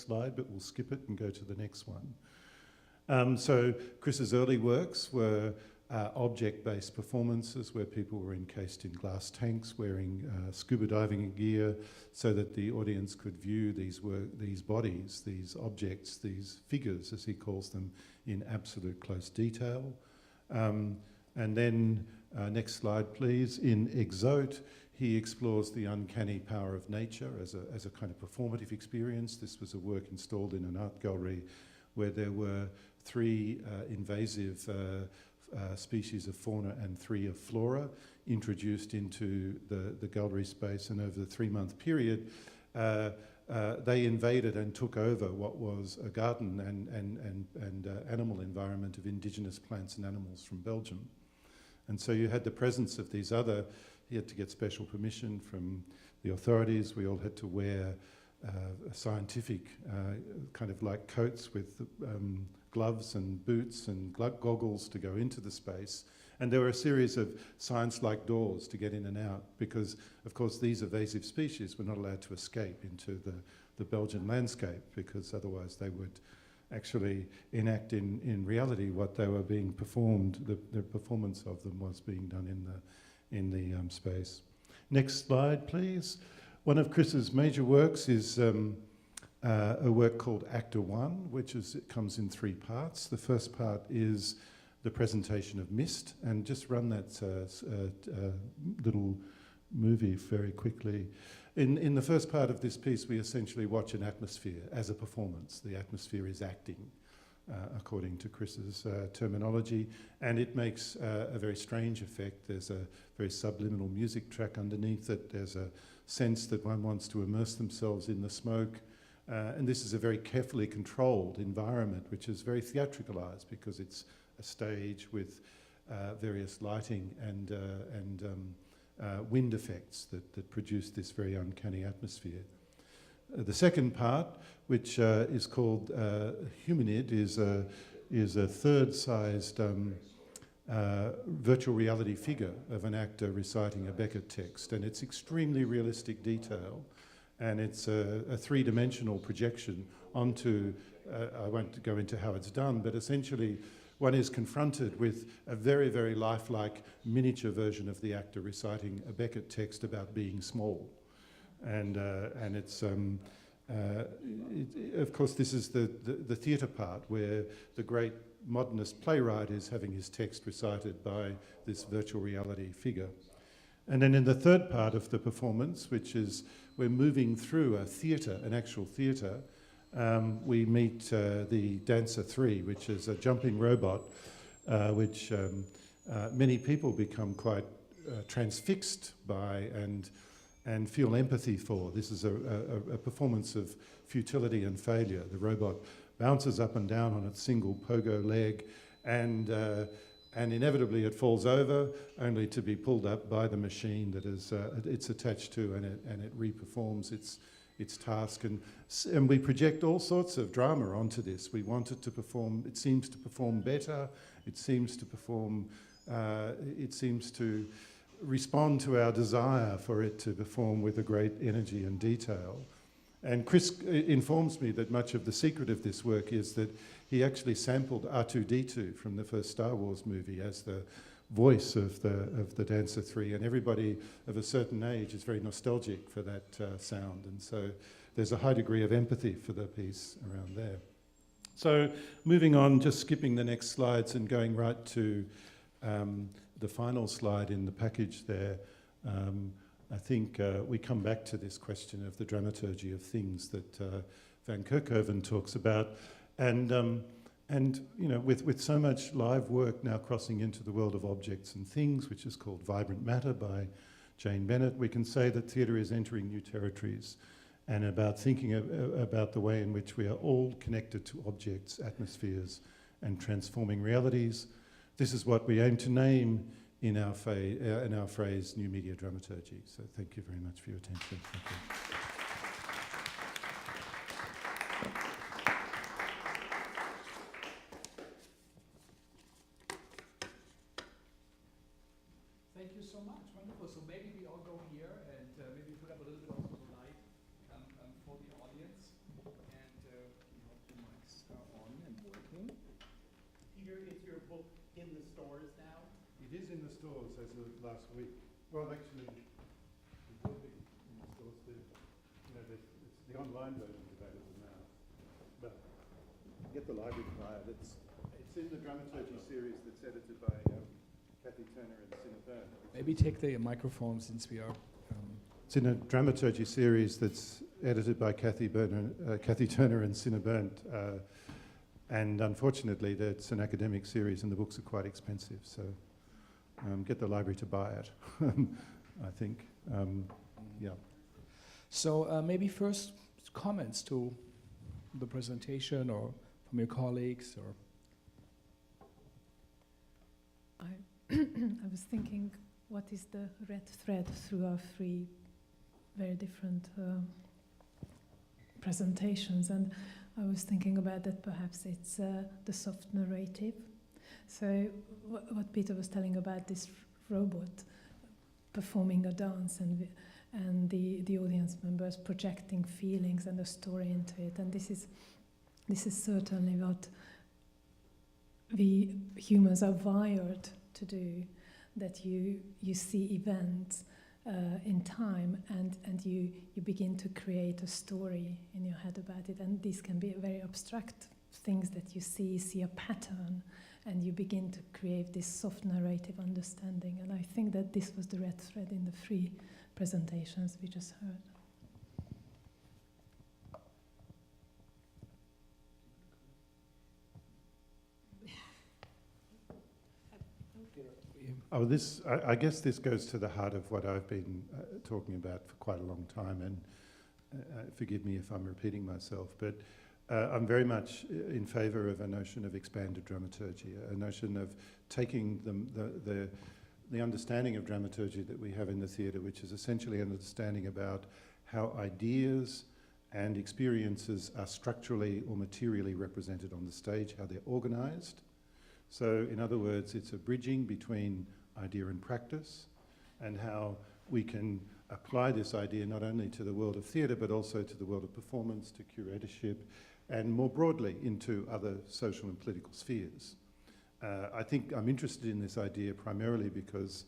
slide, but we'll skip it and go to the next one. So Chris's early works were object-based performances where people were encased in glass tanks wearing scuba diving gear so that the audience could view these bodies, these objects, these figures, as he calls them, in absolute close detail. And then, next slide please, in Exote, he explores the uncanny power of nature as a kind of performative experience. This was a work installed in an art gallery where there were 3 invasive species of fauna and 3 of flora introduced into the gallery space, and over the 3-month period they invaded and took over what was a garden and animal environment of indigenous plants and animals from Belgium. And so you had the presence of these other, he had to get special permission from the authorities, we all had to wear scientific kind of like coats with gloves and boots and goggles to go into the space. And there were a series of science-like doors to get in and out because, of course, these evasive species were not allowed to escape into the Belgian landscape because otherwise they would actually enact in reality what they were being performed, the performance of them was being done in the space. Next slide, please. One of Chris's major works is a work called Actor 1, which comes in 3 parts. The first part is the presentation of mist, and just run that little movie very quickly. In the first part of this piece, we essentially watch an atmosphere as a performance. The atmosphere is acting. according to Chris's terminology, and it makes a very strange effect. There's a very subliminal music track underneath it. There's a sense that one wants to immerse themselves in the smoke. And this is a very carefully controlled environment, which is very theatricalized because it's a stage with various lighting and wind effects that produce this very uncanny atmosphere. The second part, which is called Humanid, is a third-sized virtual reality figure of an actor reciting a Beckett text, and it's extremely realistic detail, and it's a three-dimensional projection onto, I won't go into how it's done, but essentially one is confronted with a very, very lifelike miniature version of the actor reciting a Beckett text about being small. And it's, of course, this is the theatre part where the great modernist playwright is having his text recited by this virtual reality figure. And then in the third part of the performance, which is we're moving through a theatre, an actual theatre, we meet the Dancer 3, which is a jumping robot, which many people become quite transfixed by and feel empathy for. This is a performance of futility and failure. The robot bounces up and down on its single pogo leg, and inevitably it falls over, only to be pulled up by the machine that it's attached to, and it reperforms its task. And we project all sorts of drama onto this. We want it to perform. It seems to perform better. It seems to perform. It seems to respond to our desire for it to perform with a great energy and detail. And Chris informs me that much of the secret of this work is that he actually sampled R2-D2 from the first Star Wars movie as the voice of the Dancer 3, and everybody of a certain age is very nostalgic for that sound, and so there's a high degree of empathy for the piece around there. So moving on, just skipping the next slides and going right to the final slide in the package there, I think we come back to this question of the dramaturgy of things that Van Kerkhoven talks about, and you know, with so much live work now crossing into the world of objects and things, which is called Vibrant Matter by Jane Bennett, we can say that theatre is entering new territories, and about thinking about the way in which we are all connected to objects, atmospheres, and transforming realities. This is what we aim to name in our phrase New Media Dramaturgy. So thank you very much for your attention. Thank you. Thank you so much. Wonderful. So maybe we all go here and maybe put up a little bit of the light for the audience. And we hope the mics are on and working. Peter, is your book in the stores now? It is in the stores as of last week. Well, actually, it will be in the stores too. You know, the online version is available now. But get the library to buy it. It's in the Dramaturgy series that's edited by Kathy Turner and Cinna Byrne. Maybe take the microphone since we are. It's in a Dramaturgy series that's edited by Kathy Turner and Cinna Byrne. And unfortunately, it's an academic series and the books are quite expensive. So get the library to buy it, I think. Yeah. So maybe first comments to the presentation or from your colleagues or. I was thinking, what is the red thread through our three very different presentations? And I was thinking about that perhaps it's the soft narrative. So what Peter was telling about this robot performing a dance and the audience members projecting feelings and a story into it. And this is certainly what we humans are wired to do, that you see events in time and you begin to create a story in your head about it, and these can be very abstract things that you see a pattern, and you begin to create this soft narrative understanding. And I think that this was the red thread in the three presentations we just heard. Oh, I guess this goes to the heart of what I've been talking about for quite a long time, and forgive me if I'm repeating myself, but I'm very much in favour of a notion of expanded dramaturgy, a notion of taking the understanding of dramaturgy that we have in the theatre, which is essentially an understanding about how ideas and experiences are structurally or materially represented on the stage, how they're organised. So, in other words, it's a bridging between idea and practice, and how we can apply this idea not only to the world of theatre, but also to the world of performance, to curatorship, and more broadly into other social and political spheres. I think I'm interested in this idea primarily because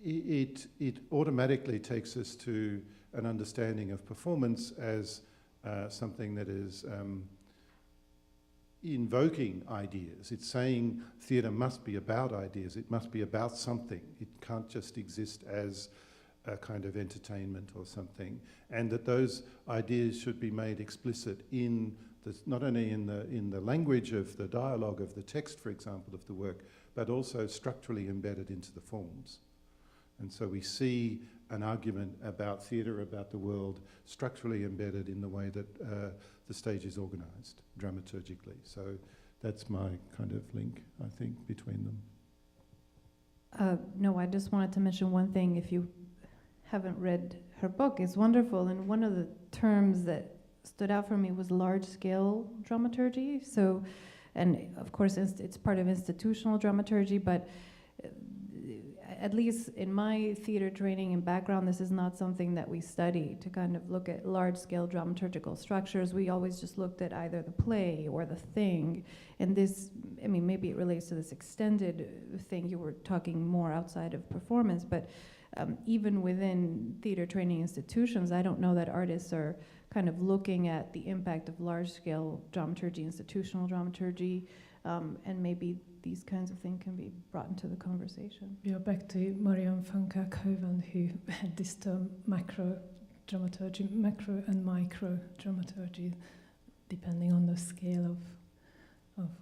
it automatically takes us to an understanding of performance as something that is invoking ideas. It's saying theatre must be about ideas. It must be about something. It can't just exist as a kind of entertainment or something. And that those ideas should be made explicit in not only in the language of the dialogue of the text, for example, of the work, but also structurally embedded into the forms. And so we see an argument about theatre, about the world, structurally embedded in the way that the stage is organised dramaturgically. So that's my kind of link, I think, between them. No, I just wanted to mention one thing. If you haven't read her book, it's wonderful. And one of the terms that stood out for me was large-scale dramaturgy. So, and of course, it's part of institutional dramaturgy, but at least in my theater training and background, this is not something that we study to kind of look at large-scale dramaturgical structures. We always just looked at either the play or the thing. And this, I mean, maybe it relates to this extended thing you were talking more outside of performance, but even within theater training institutions, I don't know that artists are kind of looking at the impact of large-scale dramaturgy, institutional dramaturgy, and maybe these kinds of things can be brought into the conversation. We are back to Marianne van Kerkhoven, who had this term macro dramaturgy, macro and micro dramaturgy, depending on the scale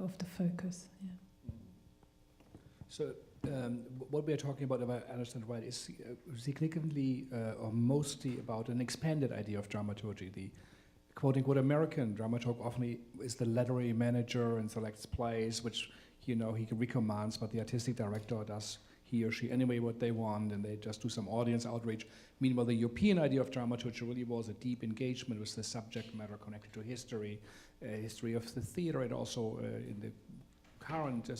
of the focus. Yeah. So what we are talking about, if I understand right, is significantly or mostly about an expanded idea of dramaturgy. The quote-unquote American dramaturg often is the literary manager and selects plays, which he recommands, but the artistic director does he or she anyway what they want, and they just do some audience outreach. Meanwhile, the European idea of dramaturgy really was a deep engagement with the subject matter connected to history, history of the theater, and also in the current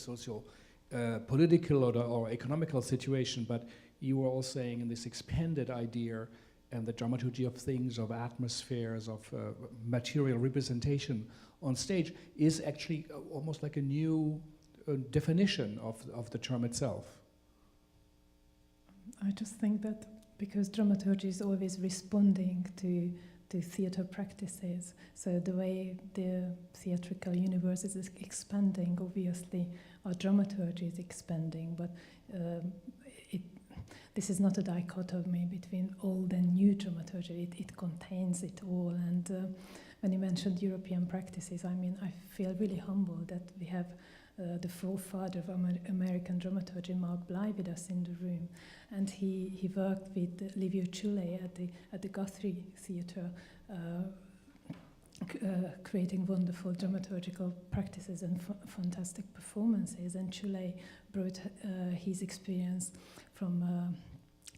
political or economical situation. But you were all saying in this expanded idea and the dramaturgy of things, of atmospheres, of material representation on stage is actually almost like a new definition of the term itself. I just think that because dramaturgy is always responding to theatre practices, so the way the theatrical universe is expanding, obviously our dramaturgy is expanding, but this is not a dichotomy between old and new dramaturgy. It contains it all. And when you mentioned European practices, I mean, I feel really humbled that we have the forefather of American dramaturgy, Mark Bly, with us in the room. And he worked with Livio Chule at the Guthrie Theatre, creating wonderful dramaturgical practices and fantastic performances. And Chule brought his experience from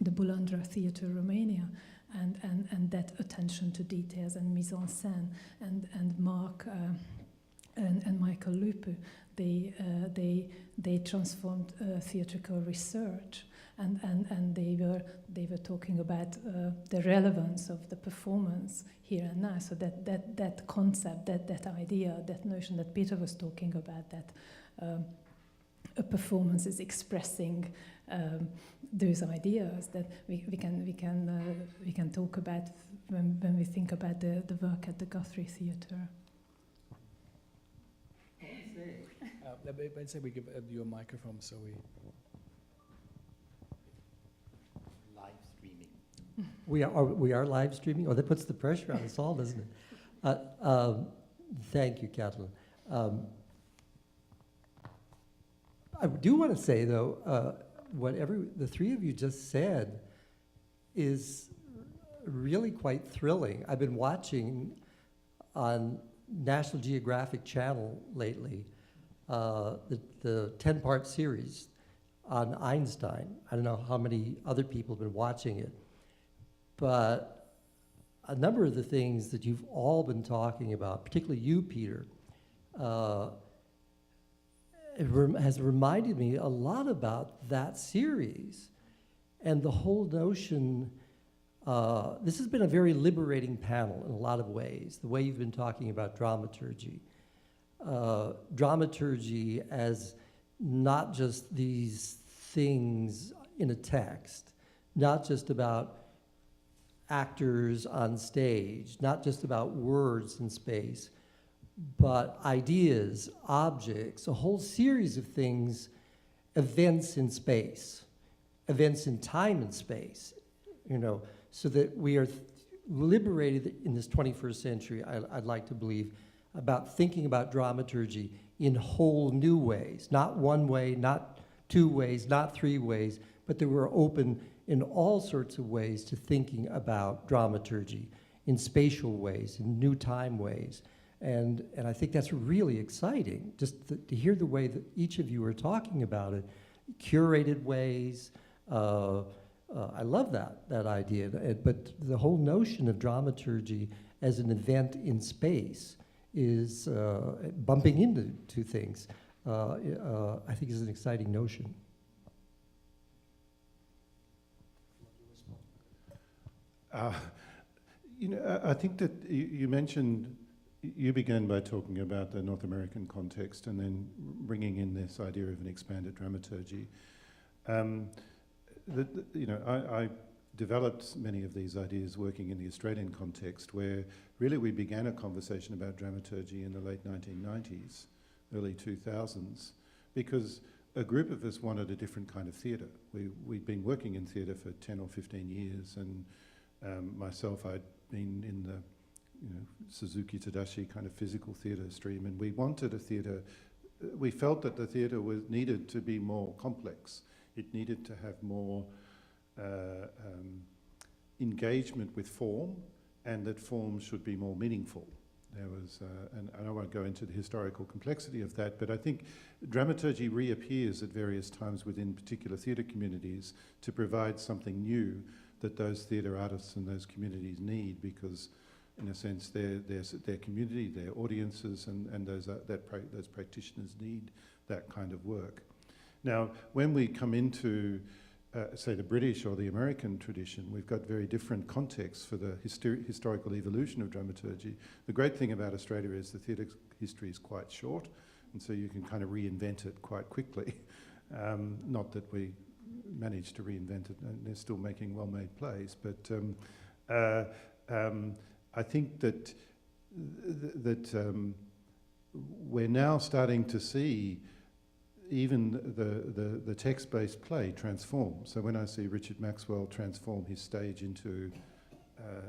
the Bulandra Theatre, Romania, and that attention to details and mise en scène. And Mark and Michael Lupu, they transformed theatrical research, and they were talking about the relevance of the performance here and now. So that concept, that idea, that notion that Peter was talking about, that a performance is expressing those ideas that we can talk about when we think about the work at the Guthrie Theatre. Let's say we give you a microphone, so we. Live streaming. We are live streaming. Oh, that puts the pressure on us all, doesn't it? Thank you, Katalin. I do want to say, though, what the three of you just said is really quite thrilling. I've been watching on National Geographic Channel lately the 10-part series on Einstein. I don't know how many other people have been watching it, but a number of the things that you've all been talking about, particularly you, Peter, has reminded me a lot about that series and the whole notion. This has been a very liberating panel in a lot of ways, the way you've been talking about dramaturgy. Dramaturgy as not just these things in a text, not just about actors on stage, not just about words in space, but ideas, objects, a whole series of things, events in space, events in time and space, so that we are liberated in this 21st century, I'd like to believe, about thinking about dramaturgy in whole new ways, not one way, not two ways, not three ways, but that we're open in all sorts of ways to thinking about dramaturgy in spatial ways, in new time ways. And I think that's really exciting, just to hear the way that each of you are talking about it, curated ways. I love that idea, but the whole notion of dramaturgy as an event in space is bumping into two things. I think is an exciting notion. I think that you mentioned, you began by talking about the North American context and then bringing in this idea of an expanded dramaturgy. I developed many of these ideas working in the Australian context, where really we began a conversation about dramaturgy in the late 1990s, early 2000s, because a group of us wanted a different kind of theatre. We'd been working in theatre for 10 or 15 years, and myself, I'd been in the Suzuki Tadashi kind of physical theatre stream, and we wanted a theatre. We felt that the theatre needed to be more complex. It needed to have more engagement with form, and that form should be more meaningful. There was, and I won't go into the historical complexity of that, but I think dramaturgy reappears at various times within particular theatre communities to provide something new that those theatre artists and those communities need, because in a sense their community, their audiences, and those practitioners need that kind of work. Now, when we come into say the British or the American tradition, we've got very different contexts for the historical evolution of dramaturgy. The great thing about Australia is the theatre history is quite short, and so you can kind of reinvent it quite quickly. Not that we managed to reinvent it, and they're still making well-made plays, but I think that we're now starting to see even the text-based play transform. So when I see Richard Maxwell transform his stage into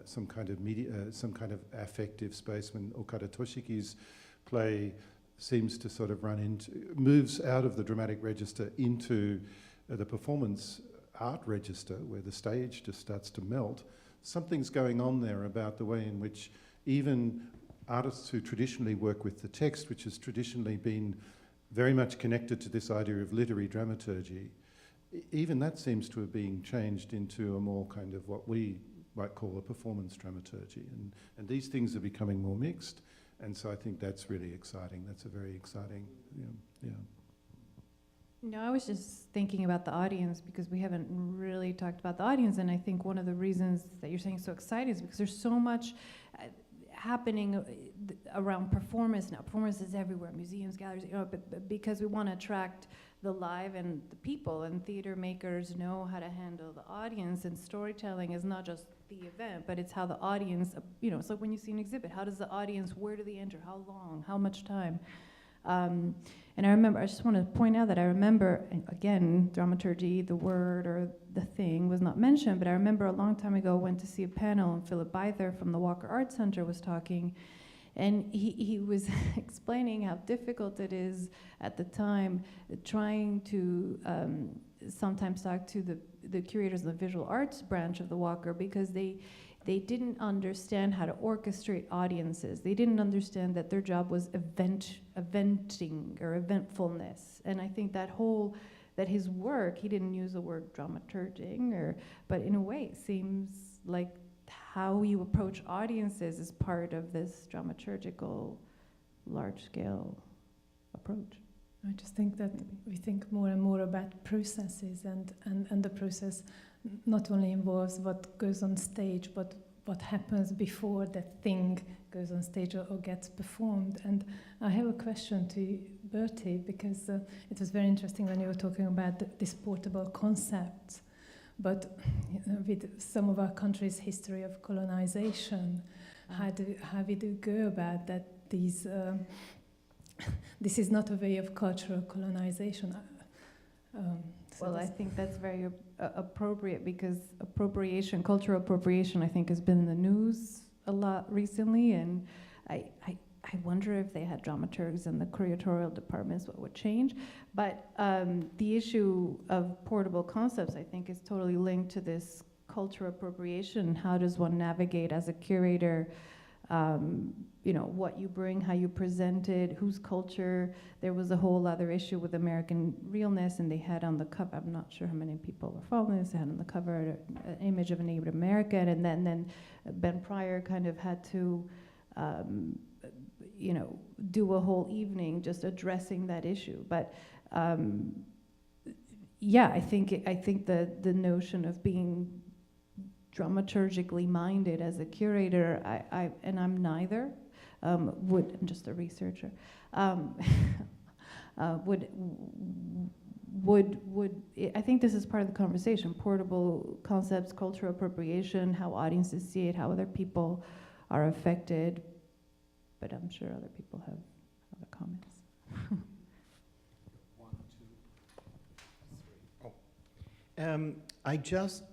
some kind of affective space, when Okada Toshiki's play seems to sort of moves out of the dramatic register into the performance art register, where the stage just starts to melt, something's going on there about the way in which even artists who traditionally work with the text, which has traditionally been very much connected to this idea of literary dramaturgy, even that seems to have been changed into a more kind of what we might call a performance dramaturgy. And these things are becoming more mixed, and so I think that's really exciting. That's a very exciting, yeah. No, I was just thinking about the audience, because we haven't really talked about the audience, and I think one of the reasons that you're saying so excited is because there's so much happening around performance now. Performance is everywhere, museums, galleries, but because we want to attract the live and the people, and theater makers know how to handle the audience, and storytelling is not just the event, but it's how the audience, it's like when you see an exhibit, how does the audience, where do they enter, how long, how much time? And I remember, I just want to point out that I remember, again, dramaturgy, the word or the thing was not mentioned, but I remember a long time ago went to see a panel, and Philip Byther from the Walker Art Center was talking, And he was explaining how difficult it is at the time trying to sometimes talk to the curators of the visual arts branch of the Walker, because they didn't understand how to orchestrate audiences. They didn't understand that their job was eventing or eventfulness. And I think that his work, he didn't use the word dramaturging, but in a way it seems like how you approach audiences is part of this dramaturgical, large-scale approach. I just think that we think more and more about processes, and the process not only involves what goes on stage, but what happens before that thing goes on stage or gets performed. And I have a question to Bertie, because it was very interesting when you were talking about this portable concept. But with some of our country's history of colonization, how we do go about that? This is not a way of cultural colonization. Well, I think that's very appropriate, because cultural appropriation, I think, has been in the news a lot recently, and I wonder if they had dramaturgs in the curatorial departments, what would change. But the issue of portable concepts, I think, is totally linked to this cultural appropriation. How does one navigate as a curator, what you bring, how you present it, whose culture? There was a whole other issue with American realness, and they had on the cover, I'm not sure how many people were following this, they had on the cover an image of a Native American, and then Ben Pryor kind of had to do a whole evening just addressing that issue. But I think the notion of being dramaturgically minded as a curator, and I'm neither, I'm just a researcher, I think this is part of the conversation, portable concepts, cultural appropriation, how audiences see it, how other people are affected, but I'm sure other people have other comments.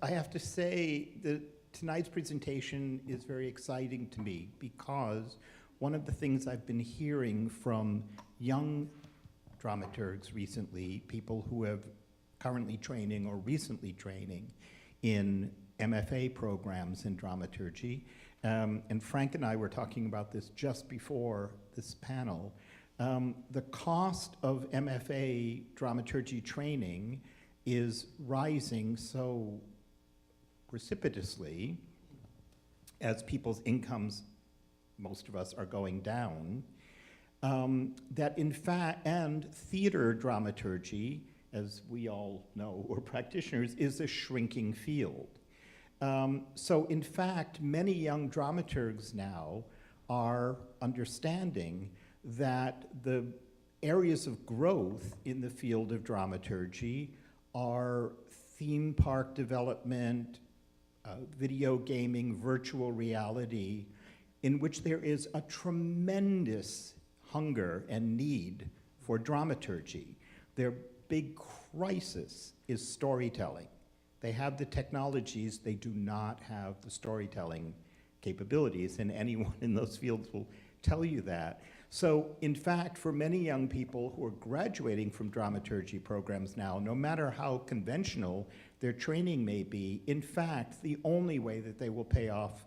I have to say that tonight's presentation is very exciting to me, because one of the things I've been hearing from young dramaturgs recently, people who have currently training or recently training in MFA programs in dramaturgy, and Frank and I were talking about this just before this panel, the cost of MFA dramaturgy training is rising so precipitously as people's incomes, most of us, are going down, that in fact, and theater dramaturgy, as we all know, or practitioners, is a shrinking field. So in fact, many young dramaturgs now are understanding that the areas of growth in the field of dramaturgy are theme park development, video gaming, virtual reality, in which there is a tremendous hunger and need for dramaturgy. Their big crisis is storytelling. They have the technologies, they do not have the storytelling capabilities, and anyone in those fields will tell you that. So, in fact, for many young people who are graduating from dramaturgy programs now, no matter how conventional their training may be, in fact, the only way that they will pay off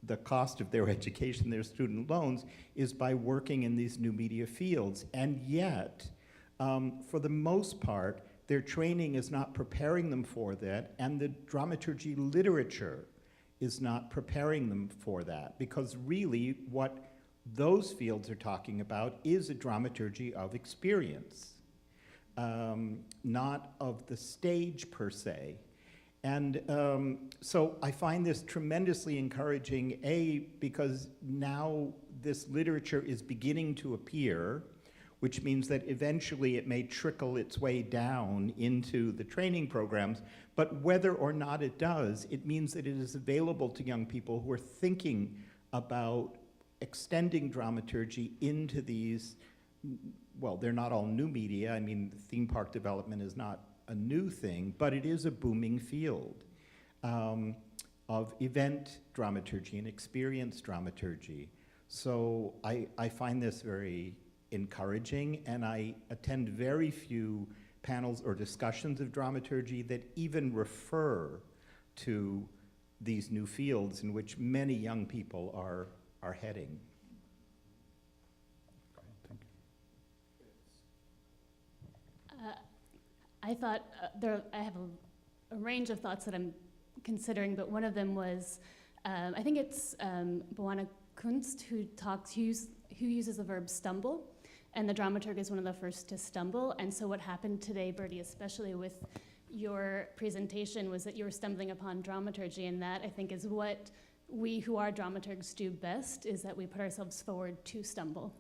the cost of their education, their student loans, is by working in these new media fields. And yet, for the most part, their training is not preparing them for that, and the dramaturgy literature is not preparing them for that, because really what those fields are talking about is a dramaturgy of experience, not of the stage per se. And so I find this tremendously encouraging, because now this literature is beginning to appear, which means that eventually it may trickle its way down into the training programs, but whether or not it does, it means that it is available to young people who are thinking about extending dramaturgy into these, well, they're not all new media. I mean, theme park development is not a new thing, but it is a booming field of event dramaturgy and experience dramaturgy. So I find this very encouraging, and I attend very few panels or discussions of dramaturgy that even refer to these new fields in which many young people are heading. I thought, I have a range of thoughts that I'm considering, but one of them was, I think it's Boana Kunst who uses the verb stumble, and the dramaturg is one of the first to stumble. And so what happened today, Bertie, especially with your presentation, was that you were stumbling upon dramaturgy, and that I think is what we who are dramaturgs do best, is that we put ourselves forward to stumble.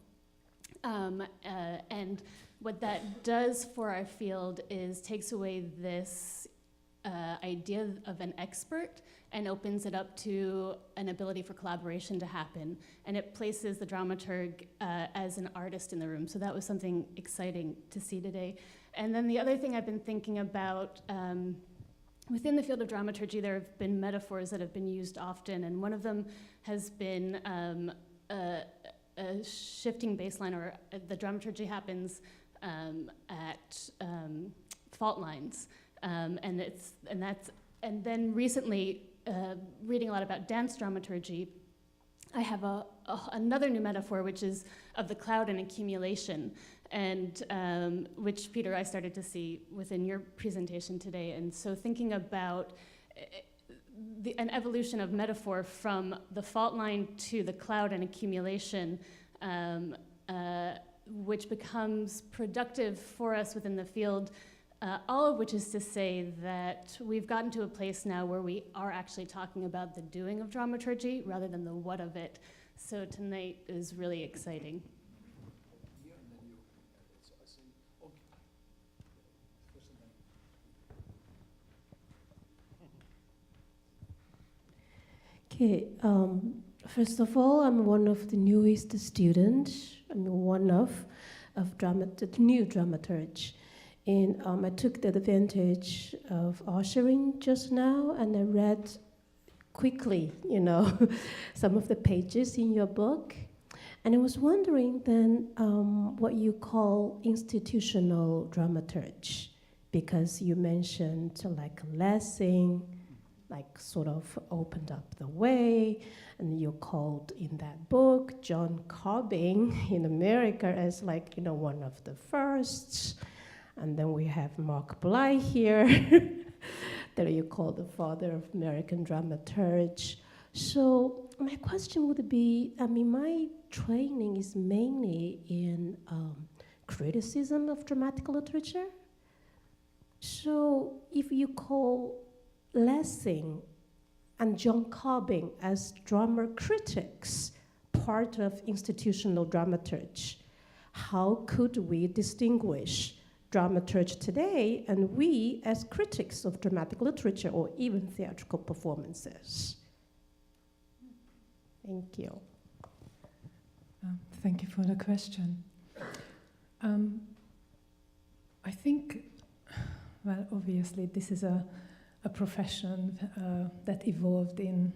And what that does for our field is takes away this idea of an expert and opens it up to an ability for collaboration to happen. And it places the dramaturg as an artist in the room. So that was something exciting to see today. And then the other thing I've been thinking about, within the field of dramaturgy, there have been metaphors that have been used often, and one of them has been a shifting baseline, or the dramaturgy happens at fault lines. And then recently, reading a lot about dance dramaturgy, I have another new metaphor, which is of the cloud and accumulation, and which, Peter, I started to see within your presentation today. And so thinking about an evolution of metaphor from the fault line to the cloud and accumulation, which becomes productive for us within the field, all of which is to say that we've gotten to a place now where we are actually talking about the doing of dramaturgy rather than the what of it. So tonight is really exciting. Okay, first of all, I'm one of the newest students. I'm one of the new dramaturge. And I took the advantage of ushering just now, and I read quickly, some of the pages in your book. And I was wondering then what you call institutional dramaturge, because you mentioned like Lessing, like sort of opened up the way, and you called in that book John Cobbing in America as like, one of the firsts. And then we have Mark Bly here, that you call the father of American dramaturge. So my question would be, my training is mainly in criticism of dramatic literature. So if you call Lessing and John Cobbing as drama critics part of institutional dramaturge, how could we distinguish dramaturge today and we as critics of dramatic literature or even theatrical performances? Thank you. Thank you for the question. I think, well, obviously this is a profession that evolved in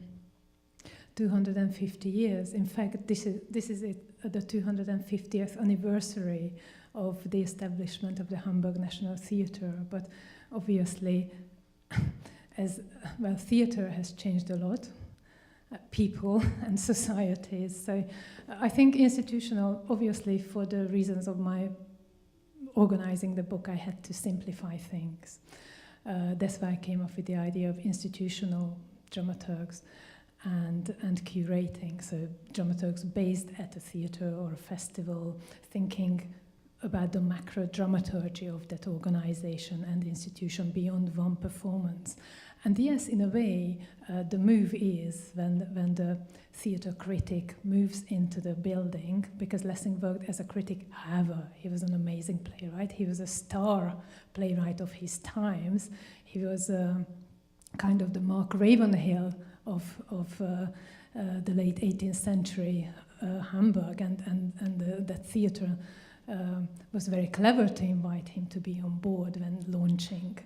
250 years. In fact, this is the 250th anniversary of the establishment of the Hamburg National Theatre. But obviously, theatre has changed a lot, people and societies. So I think institutional, obviously for the reasons of my organizing the book, I had to simplify things. That's why I came up with the idea of institutional dramaturgs and curating. So dramaturgs based at a theatre or a festival, thinking about the macro dramaturgy of that organization and institution beyond one performance. And yes, in a way, the move is when the theatre critic moves into the building, because Lessing worked as a critic. However, he was an amazing playwright. He was a star playwright of his times. He was kind of the Mark Ravenhill of the late 18th century Hamburg, and that theatre was very clever to invite him to be on board when launching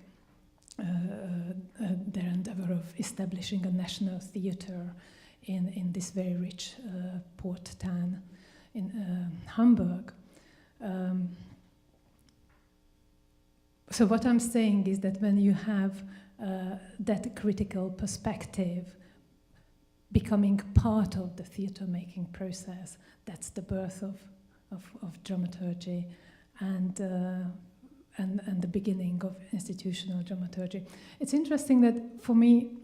their endeavor of establishing a national theatre in this very rich port town in Hamburg. So what I'm saying is that when you have that critical perspective becoming part of the theatre making process, that's the birth of dramaturgy and the beginning of institutional dramaturgy. It's interesting that for me,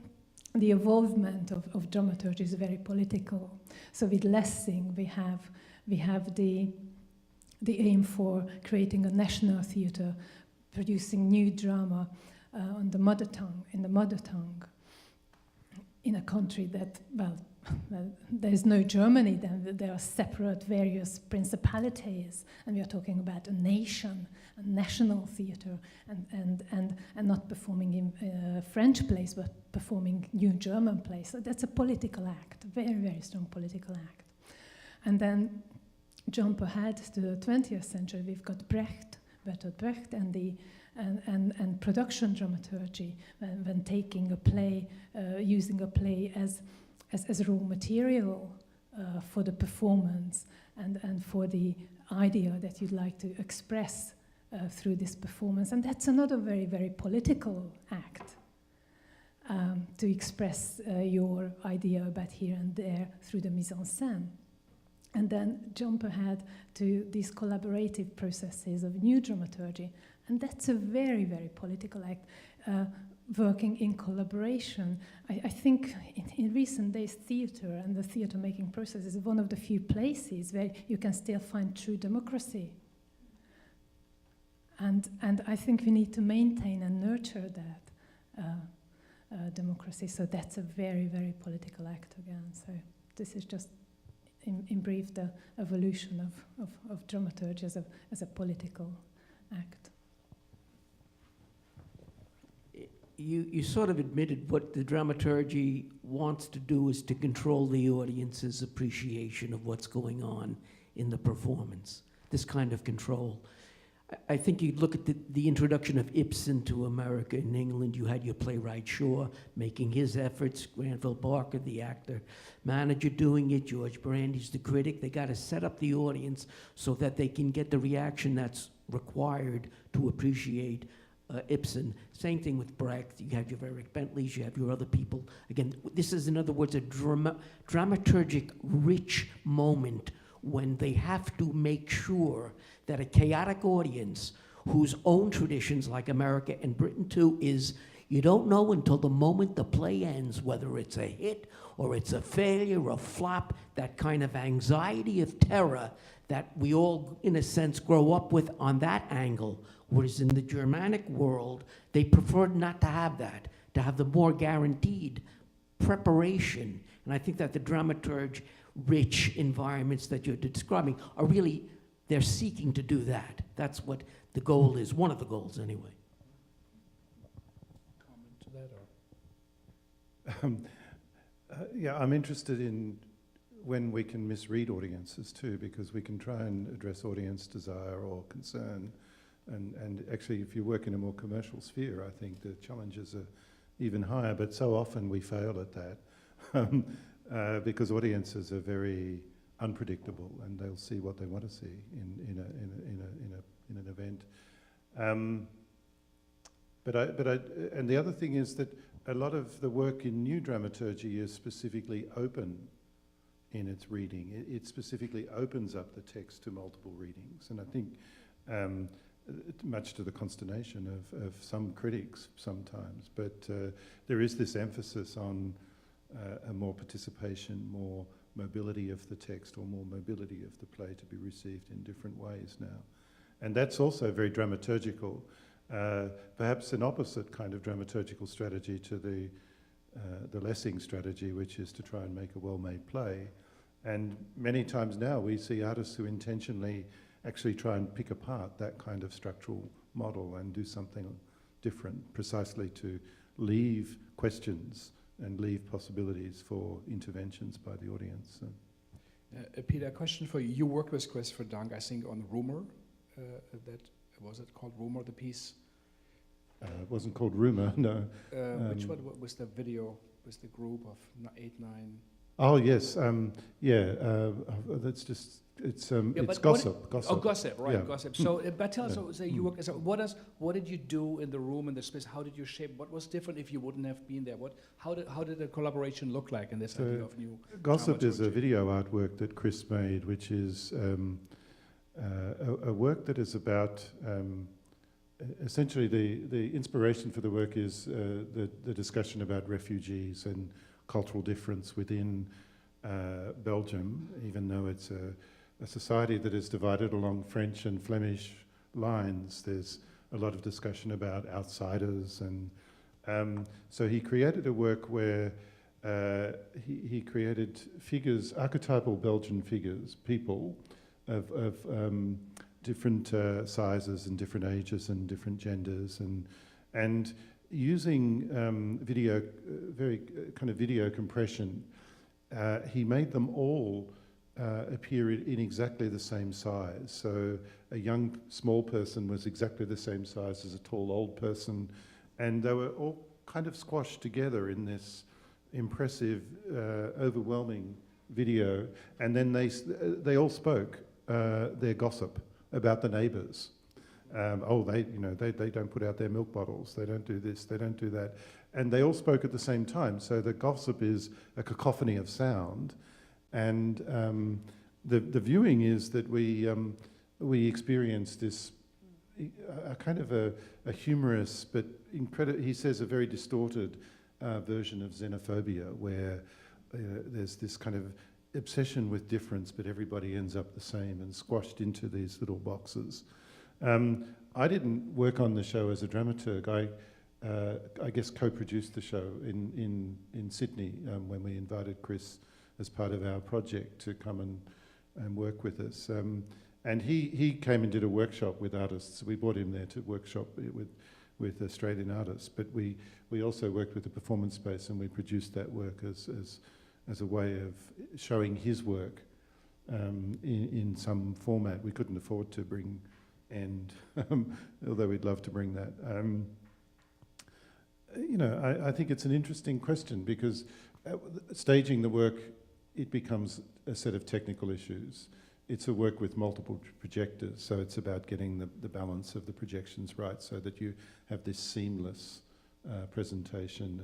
the evolvement of dramaturgy is very political. So with Lessing, we have the aim for creating a national theatre, producing new drama in the mother tongue, in a country that, well, there is no Germany, then there are separate various principalities, and we are talking about a nation, a national theatre, and not performing in French plays, but performing new German plays. So that's a political act, a very, very strong political act. And then jump ahead to the 20th century, we've got Bertolt Brecht, and production dramaturgy, when taking a play, using a play as raw material for the performance and for the idea that you'd like to express through this performance. And that's another very, very political act, to express your idea about here and there through the mise en scène. And then jump ahead to these collaborative processes of new dramaturgy. And that's a very, very political act, working in collaboration. I think in recent days, theatre and the theatre-making process is one of the few places where you can still find true democracy. And I think we need to maintain and nurture that democracy. So that's a very, very political act again. So this is just, in brief, the evolution of dramaturgy as a political act. You sort of admitted what the dramaturgy wants to do is to control the audience's appreciation of what's going on in the performance, this kind of control. I think you look at the introduction of Ibsen to America. In England, you had your playwright Shaw making his efforts, Granville Barker, the actor, manager doing it, George Brandy's the critic. They got to set up the audience so that they can get the reaction that's required to appreciate Ibsen. Same thing with Brecht. You have your Eric Bentleys, you have your other people. Again, this is, in other words, a dramaturgic rich moment when they have to make sure that a chaotic audience whose own traditions, like America and Britain too, is you don't know until the moment the play ends whether it's a hit or it's a failure or a flop, that kind of anxiety of terror that we all, in a sense, grow up with on that angle. Whereas in the Germanic world, they preferred not to have that, to have the more guaranteed preparation. And I think that the dramaturge-rich environments that you're describing are really, they're seeking to do that. That's what the goal is, one of the goals anyway. Comment to that, or? Yeah, I'm interested in when we can misread audiences too, because we can try and address audience desire or concern. And actually, if you work in a more commercial sphere, I think the challenges are even higher, but so often we fail at that because audiences are very unpredictable and they'll see what they want to see in an event. And the other thing is that a lot of the work in new dramaturgy is specifically open in its reading. It specifically opens up the text to multiple readings. And I think much to the consternation of some critics sometimes, but there is this emphasis on a more participation, more mobility of the text, or more mobility of the play to be received in different ways now. And that's also very dramaturgical, perhaps an opposite kind of dramaturgical strategy to the Lessing strategy, which is to try and make a well-made play. And many times now we see artists who intentionally actually try and pick apart that kind of structural model and do something different, precisely to leave questions and leave possibilities for interventions by the audience. Peter, a question for you. You worked with Christopher Dunk, I think, on Rumour. Was it called Rumour, the piece? It wasn't called Rumour, no. Which one was the video with the group of 8, 9? Oh yes, that's just it's Yeah, it's but gossip. Oh, gossip, right? Yeah. Gossip. So, but tell us, Yeah. so you work. So, what did you do in the room, in the space? How did you shape? What was different if you wouldn't have been there? How did the collaboration look like in this So idea of new? Gossip is a dramaturgy? video artwork that Chris made, which is a work that is about essentially the inspiration for the work is the discussion about refugees and cultural difference within Belgium, even though it's a society that is divided along French and Flemish lines. There's a lot of discussion about outsiders, and so he created a work where he created figures, archetypal Belgian figures, people of different sizes and different ages and different genders, and using video, very kind of video compression, he made them all appear in exactly the same size. So a young small person was exactly the same size as a tall old person, and they were all kind of squashed together in this impressive, overwhelming video. And then they all spoke their gossip about the neighbours. They don't put out their milk bottles. They don't do this. They don't do that. And they all spoke at the same time. So the gossip is a cacophony of sound, and the viewing is that we experience this a kind of a humorous but he says a very distorted version of xenophobia, where there's this kind of obsession with difference, but everybody ends up the same and squashed into these little boxes. I didn't work on the show as a dramaturg. I guess co-produced the show in Sydney when we invited Chris as part of our project to come and work with us. And he came and did a workshop with artists. We brought him there to workshop with Australian artists, but we also worked with the performance space, and we produced that work as a way of showing his work in some format. We couldn't afford to bring End, although we'd love to bring that. I think it's an interesting question, because staging the work, it becomes a set of technical issues. It's a work with multiple projectors, so it's about getting the balance of the projections right so that you have this seamless presentation.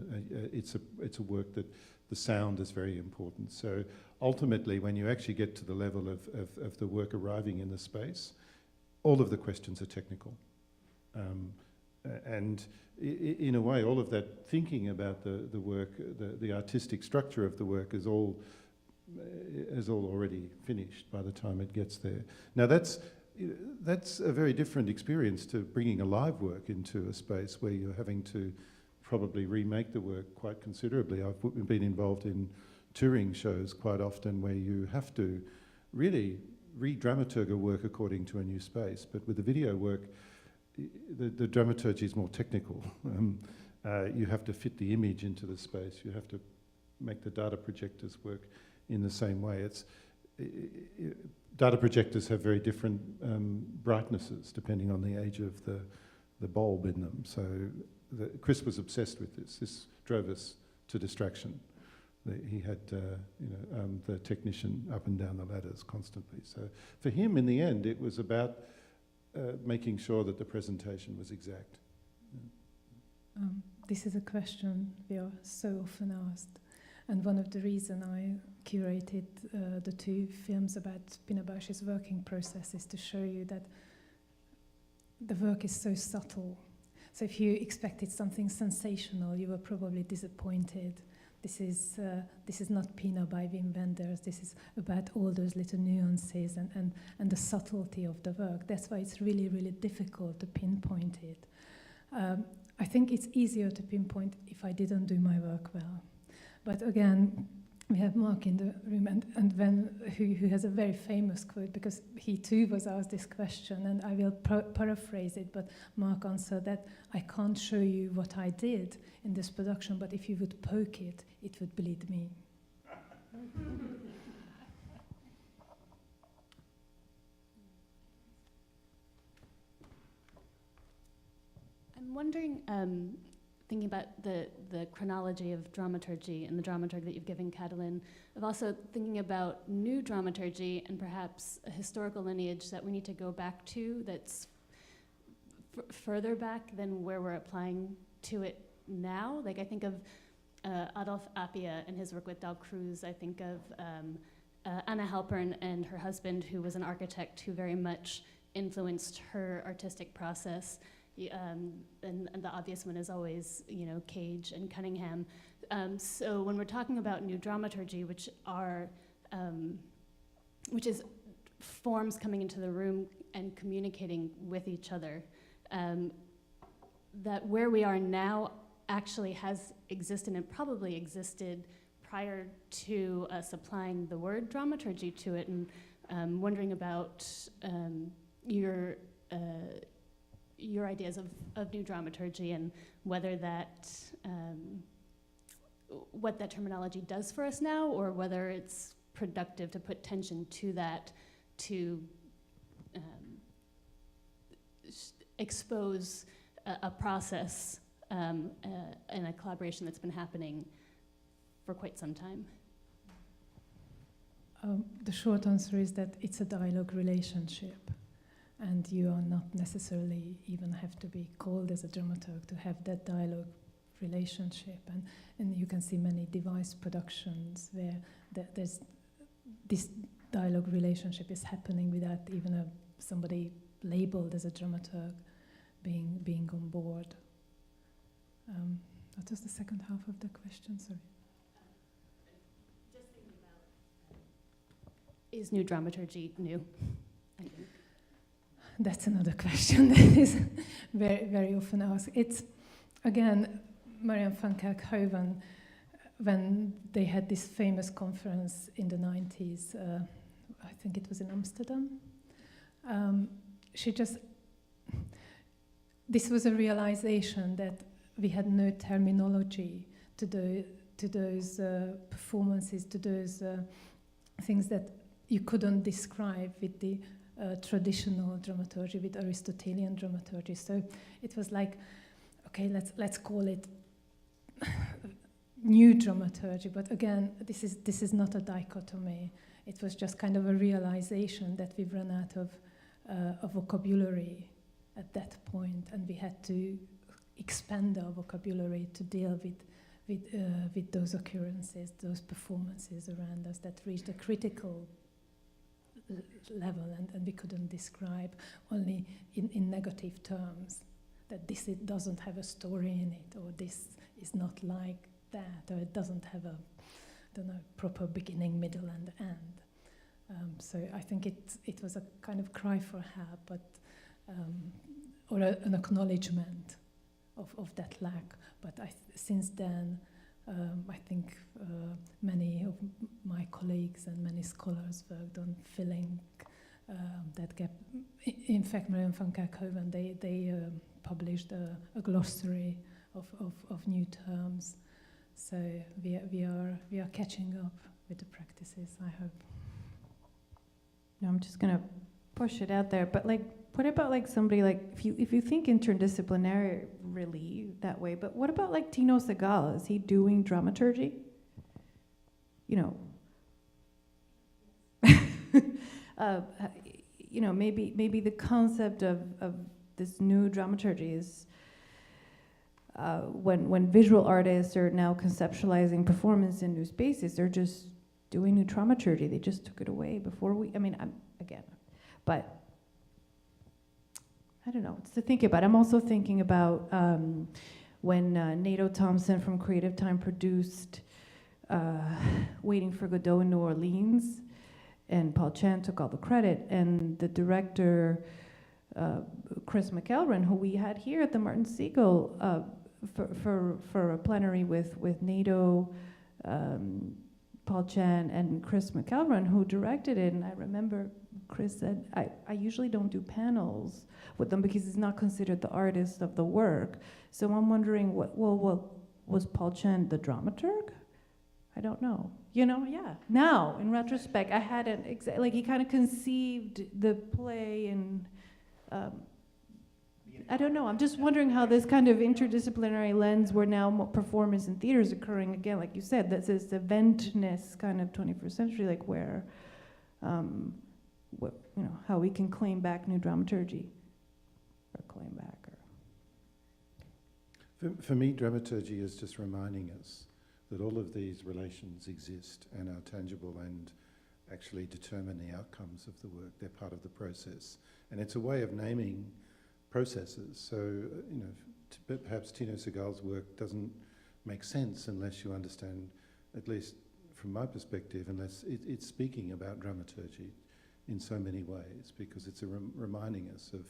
It's a work that the sound is very important. So ultimately, when you actually get to the level of the work arriving in the space, all of the questions are technical. And in a way, all of that thinking about the work, the artistic structure of the work is all already finished by the time it gets there. Now that's a very different experience to bringing a live work into a space where you're having to probably remake the work quite considerably. I've been involved in touring shows quite often where you have to really re-dramaturg a work according to a new space. But with the video work, the dramaturgy is more technical. You have to fit the image into the space. You have to make the data projectors work in the same way. Data projectors have very different brightnesses depending on the age of the bulb in them. So Chris was obsessed with this. This drove us to distraction. He had the technician up and down the ladders constantly. So for him, in the end, it was about making sure that the presentation was exact. This is a question we are so often asked. And one of the reasons I curated the two films about Pina Bausch's working process is to show you that the work is so subtle. So if you expected something sensational, you were probably disappointed. This is not Pina by Wim Wenders. This is about all those little nuances and the subtlety of the work. That's why it's really, really difficult to pinpoint it. I think it's easier to pinpoint if I didn't do my work well. But again, we have Mark in the room, who has a very famous quote, because he too was asked this question, and I will paraphrase it, but Mark answered that I can't show you what I did in this production, but if you would poke it, it would bleed me. I'm wondering, thinking about the chronology of dramaturgy and the dramaturgy that you've given, Katalin, of also thinking about new dramaturgy and perhaps a historical lineage that we need to go back to that's further back than where we're applying to it now. Like I think of Adolf Appia and his work with Del Cruz. I think of Anna Halpern and her husband, who was an architect who very much influenced her artistic process. And the obvious one is always, Cage and Cunningham. So when we're talking about new dramaturgy, which is forms coming into the room and communicating with each other, that where we are now actually has existed and probably existed prior to us applying the word dramaturgy to it, and wondering about your ideas of new dramaturgy and whether that, what that terminology does for us now, or whether it's productive to put tension to that to expose a process and a collaboration that's been happening for quite some time. The short answer is that it's a dialogue relationship, and you are not necessarily even have to be called as a dramaturg to have that dialogue relationship. And you can see many device productions where there's this dialogue relationship is happening without even somebody labeled as a dramaturg being on board. What was the second half of the question? Sorry. Just thinking about, is new dramaturgy new? That's another question that is very, very often asked. It's, again, Marianne van Kerkhoven, when they had this famous conference in the 90s, I think it was in Amsterdam, this was a realization that we had no terminology to those performances, to those things that you couldn't describe with the traditional dramaturgy, with Aristotelian dramaturgy. So it was like, okay, let's call it new dramaturgy. But again, this is not a dichotomy. It was just kind of a realization that we've run out of a vocabulary at that point, and we had to expand our vocabulary to deal with those occurrences, those performances around us that reached a critical level, and we couldn't describe only in negative terms, that this it doesn't have a story in it, or this is not like that, or it doesn't have a proper beginning, middle, and end. So I think it was a kind of cry for help, but or an acknowledgement of that lack. But since then, I think many of my colleagues and many scholars worked on filling that gap. In fact, Marianne van Kerkhoven, they published a glossary of new terms. So we are catching up with the practices, I hope. No, I'm just gonna push it out there, but what about somebody if you think interdisciplinarily that way, but what about Tino Segal? Is he doing dramaturgy? Maybe the concept of this new dramaturgy is when visual artists are now conceptualizing performance in new spaces, they're just doing new dramaturgy. They just took it away before but I don't know, it's to think about. I'm also thinking about when Nato Thompson from Creative Time produced Waiting for Godot in New Orleans, and Paul Chan took all the credit, and the director, Chris McElron, who we had here at the Martin Siegel for a plenary with Nato, Paul Chan, and Chris McElron, who directed it, and I remember Chris said, I usually don't do panels with them because he's not considered the artist of the work. So I'm wondering, was Paul Chan the dramaturg? I don't know. Yeah. Now, in retrospect, I hadn't, he kind of conceived the play, and I don't know. I'm just wondering how this kind of interdisciplinary lens, where now performance in theater is occurring again, like you said, that's this eventness kind of 21st century, like where, what, you know, how we can claim back new dramaturgy, or claim back, or. For me, dramaturgy is just reminding us that all of these relations exist and are tangible and actually determine the outcomes of the work. They're part of the process. And it's a way of naming processes. So, you know, perhaps Tino Segal's work doesn't make sense unless you understand, at least from my perspective, unless it's speaking about dramaturgy in so many ways, because it's reminding us of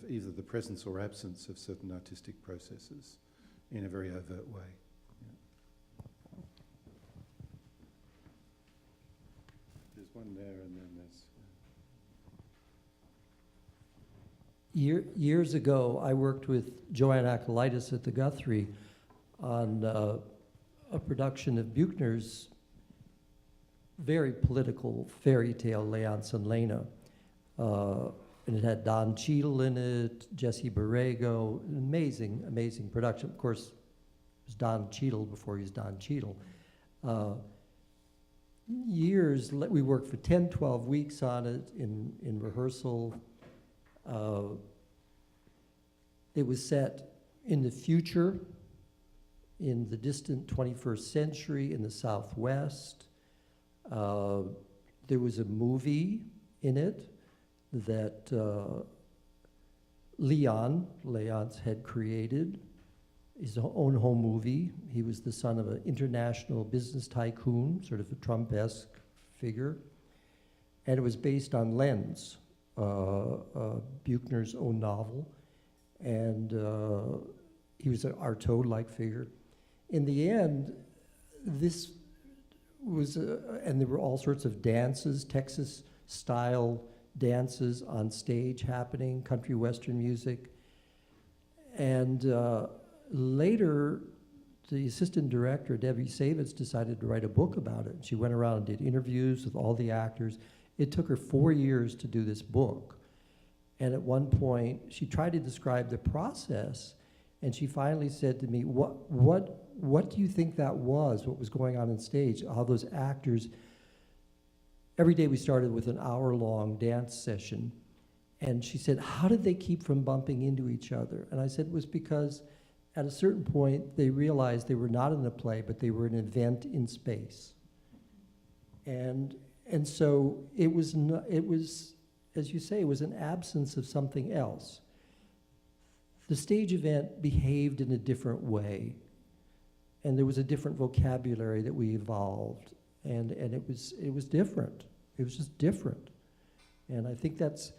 either the presence or absence of certain artistic processes in a very overt way. Yeah. There's one there, and then there's... Years ago, I worked with Joanne Akalaitis at the Guthrie on a production of Buchner's very political fairy tale, Leonce and Lena. And it had Don Cheadle in it, Jesse Borrego, an amazing, amazing production. Of course, it was Don Cheadle before he was Don Cheadle. We worked for 10, 12 weeks on it in rehearsal. It was set in the future, in the distant 21st century in the Southwest. There was a movie in it that Leonce had created, his own home movie. He was the son of an international business tycoon, sort of a Trump-esque figure. And it was based on Lens, Buchner's own novel. And he was an Artaud-like figure. In the end, this was, and there were all sorts of dances, Texas-style dances on stage happening, country western music. And later, the assistant director, Debbie Savitz, decided to write a book about it. She went around and did interviews with all the actors. It took her 4 years to do this book. And at one point, she tried to describe the process, and she finally said to me, what do you think that was, what was going on stage, how those actors... Every day we started with an hour-long dance session, and she said, how did they keep from bumping into each other? And I said, it was because at a certain point, they realized they were not in a play, but they were an event in space. And so it was, as you say, it was an absence of something else. The stage event behaved in a different way, and there was a different vocabulary that we evolved, and it was different. It was just different, and I think that's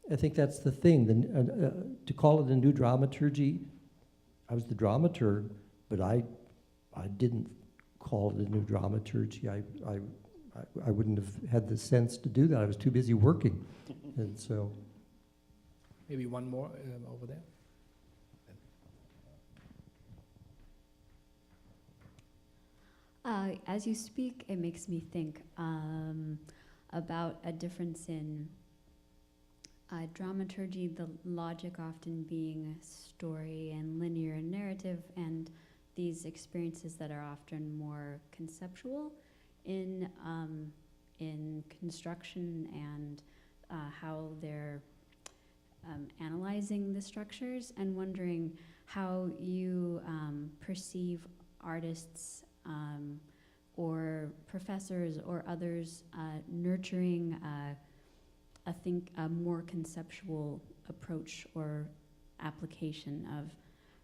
the thing. To call it a new dramaturgy, I was the dramaturg, but I didn't call it a new dramaturgy. I wouldn't have had the sense to do that. I was too busy working, and so. Maybe one more over there. As you speak, it makes me think about a difference in dramaturgy, the logic often being story and linear narrative, and these experiences that are often more conceptual in construction and how they're analyzing the structures, and wondering how you perceive artists or professors or others nurturing a more conceptual approach or application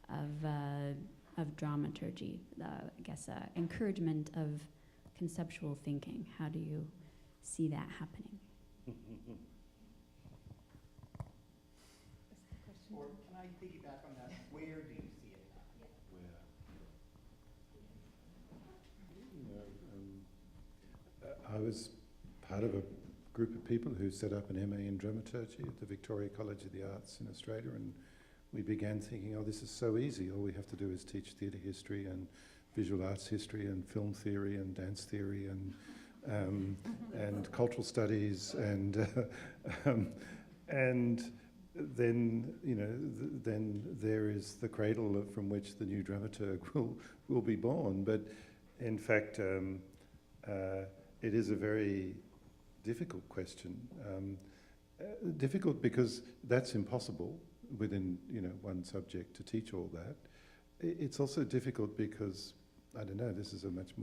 of dramaturgy. I guess encouragement of conceptual thinking. How do you see that happening? Or can I piggyback on that? Where do you see it happening? I was part of a group of people who set up an MA in dramaturgy at the Victoria College of the Arts in Australia, and we began thinking, oh, this is so easy. All we have to do is teach theatre history and visual arts history and film theory and dance theory and cultural studies and then then there is the cradle from which the new dramaturg will be born. But in fact, it is a very difficult question. Difficult because that's impossible within one subject to teach all that. It's also difficult because, I don't know, this is a much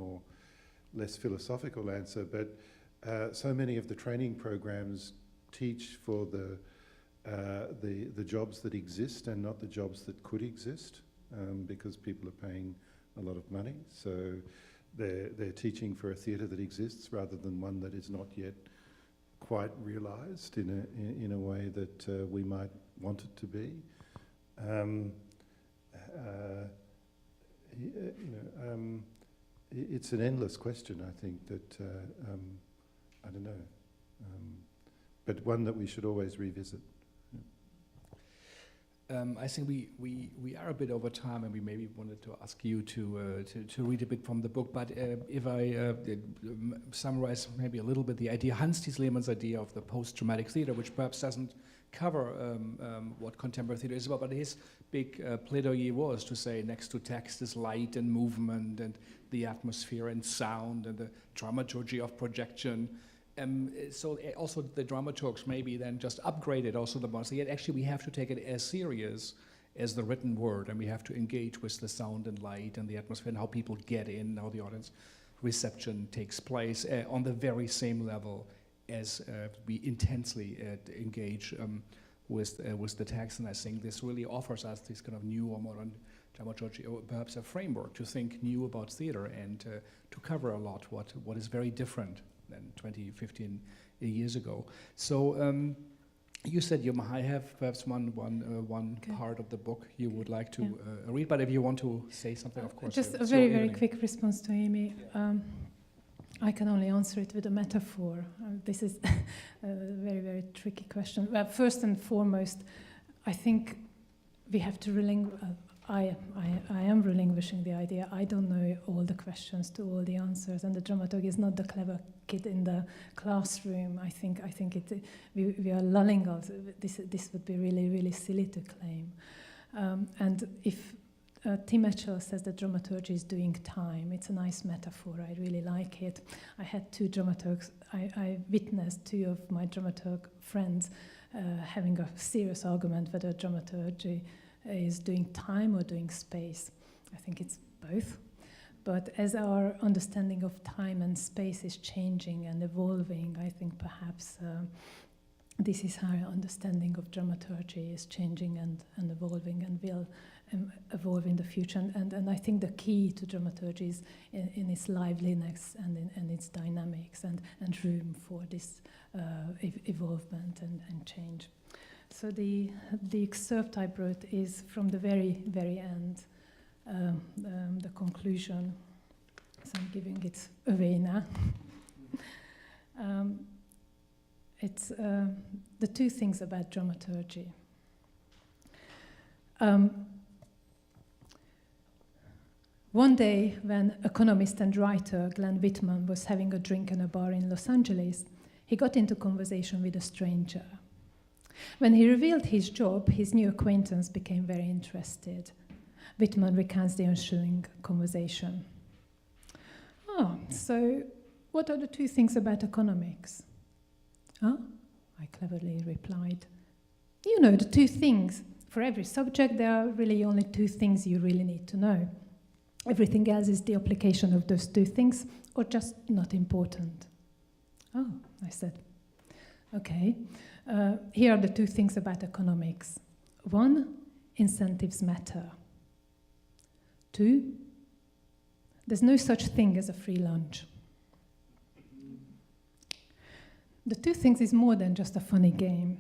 less philosophical answer, but so many of the training programs teach for the jobs that exist and not the jobs that could exist, because people are paying a lot of money. So they're teaching for a theatre that exists rather than one that is not yet quite realised in a way that we might want it to be. It's an endless question, I think, that I don't know, but one that we should always revisit. I think we are a bit over time, and we maybe wanted to ask you to read a bit from the book. But if I summarize maybe a little bit the idea, Hans-Thies Lehmann's idea of the post-dramatic theatre, which perhaps doesn't cover what contemporary theatre is about, but his big plaidoyer was to say next to text is light and movement and the atmosphere and sound and the dramaturgy of projection. So also the dramaturgs maybe then just upgraded also the ones. Yet actually we have to take it as serious as the written word, and we have to engage with the sound and light and the atmosphere and how people get in, how the audience reception takes place on the very same level as we intensely engage with the text. And I think this really offers us this kind of new or modern dramaturgy, or perhaps a framework to think new about theater and to cover a lot what is very different than 20, 15 years ago. So you said you might have perhaps one okay. part of the book you would like to read, but if you want to say something, of course. Just a very quick response to Amy. Yeah. I can only answer it with a metaphor. This is a very, very tricky question. Well, first and foremost, I think we have to I am relinquishing the idea. I don't know all the questions to all the answers, and the dramaturg is not the clever kid in the classroom. I think we are lulling us. This would be really, really silly to claim. And if Tim Eckersall says that dramaturgy is doing time, it's a nice metaphor. I really like it. I had two dramaturgs. I witnessed two of my dramaturg friends having a serious argument whether dramaturgy is doing time or doing space. I think it's both. But as our understanding of time and space is changing and evolving, I think perhaps this is how our understanding of dramaturgy is changing and evolving and will evolve in the future. And I think the key to dramaturgy is in its liveliness and in its dynamics and room for this evolvement and change. So the excerpt I brought is from the very, very end, the conclusion. So I'm giving it away now. It's the two things about dramaturgy. One day, when economist and writer Glenn Whitman was having a drink in a bar in Los Angeles, he got into conversation with a stranger. When he revealed his job, his new acquaintance became very interested. Whitman recounts the ensuing conversation. So what are the two things about economics? I cleverly replied. You know, the two things. For every subject, there are really only two things you really need to know. Everything else is the application of those two things, or just not important. I said, okay. Here are the two things about economics. One, incentives matter. Two, there's no such thing as a free lunch. The two things is more than just a funny game.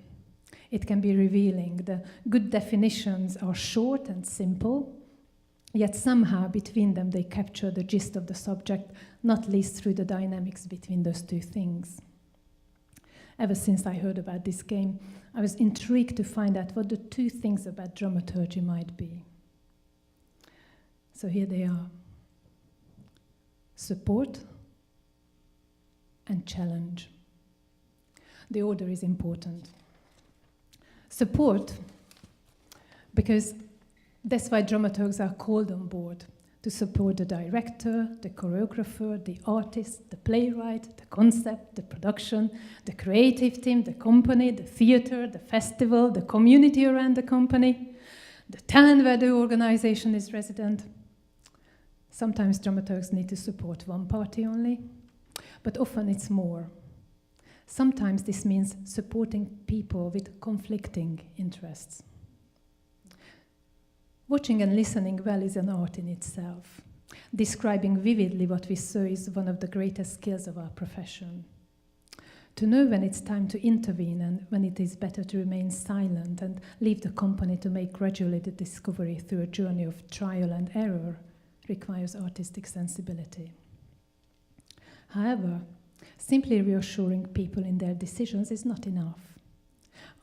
It can be revealing. The good definitions are short and simple, yet somehow between them they capture the gist of the subject, not least through the dynamics between those two things. Ever since I heard about this game, I was intrigued to find out what the two things about dramaturgy might be. So here they are. Support and challenge. The order is important. Support, because that's why dramaturgs are called on board, to support the director, the choreographer, the artist, the playwright, the concept, the production, the creative team, the company, the theater, the festival, the community around the company, the town where the organization is resident. Sometimes dramaturgs need to support one party only, but often it's more. Sometimes this means supporting people with conflicting interests. Watching and listening well is an art in itself. Describing vividly what we saw is one of the greatest skills of our profession. To know when it's time to intervene and when it is better to remain silent and leave the company to make gradually the discovery through a journey of trial and error requires artistic sensibility. However, simply reassuring people in their decisions is not enough.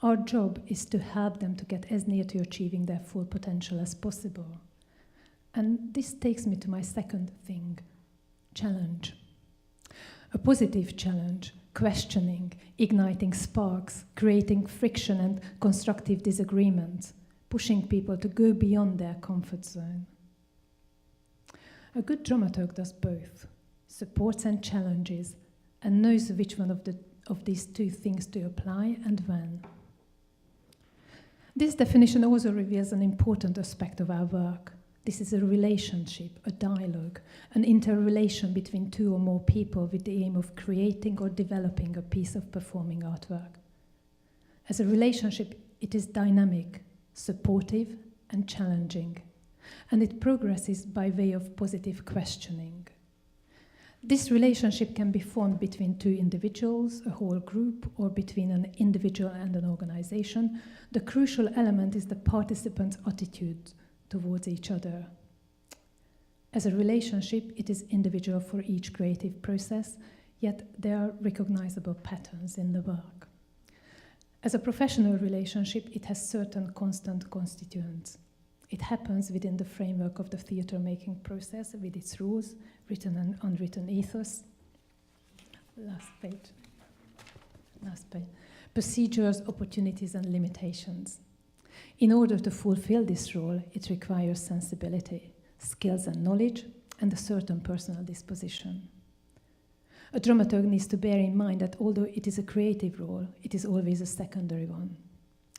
Our job is to help them to get as near to achieving their full potential as possible. And this takes me to my second thing, challenge. A positive challenge, questioning, igniting sparks, creating friction and constructive disagreements, pushing people to go beyond their comfort zone. A good dramaturg does both, supports and challenges, and knows which one of these two things to apply and when. This definition also reveals an important aspect of our work. This is a relationship, a dialogue, an interrelation between two or more people with the aim of creating or developing a piece of performing artwork. As a relationship, it is dynamic, supportive, and challenging, and it progresses by way of positive questioning. This relationship can be formed between two individuals, a whole group, or between an individual and an organization. The crucial element is the participants' attitude towards each other. As a relationship, it is individual for each creative process, yet there are recognizable patterns in the work. As a professional relationship, it has certain constant constituents. It happens within the framework of the theatre-making process with its rules, written and unwritten ethos. Last page. Procedures, opportunities, and limitations. In order to fulfill this role, it requires sensibility, skills and knowledge, and a certain personal disposition. A dramaturg needs to bear in mind that although it is a creative role, it is always a secondary one.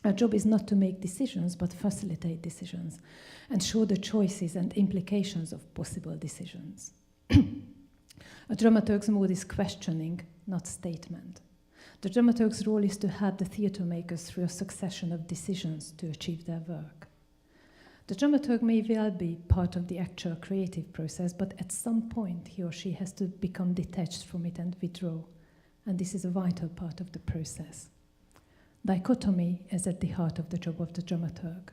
Our job is not to make decisions, but facilitate decisions and show the choices and implications of possible decisions. A dramaturg's mode is questioning, not statement. The dramaturg's role is to help the theatre makers through a succession of decisions to achieve their work. The dramaturg may well be part of the actual creative process, but at some point he or she has to become detached from it and withdraw, and this is a vital part of the process. Dichotomy is at the heart of the job of the dramaturg.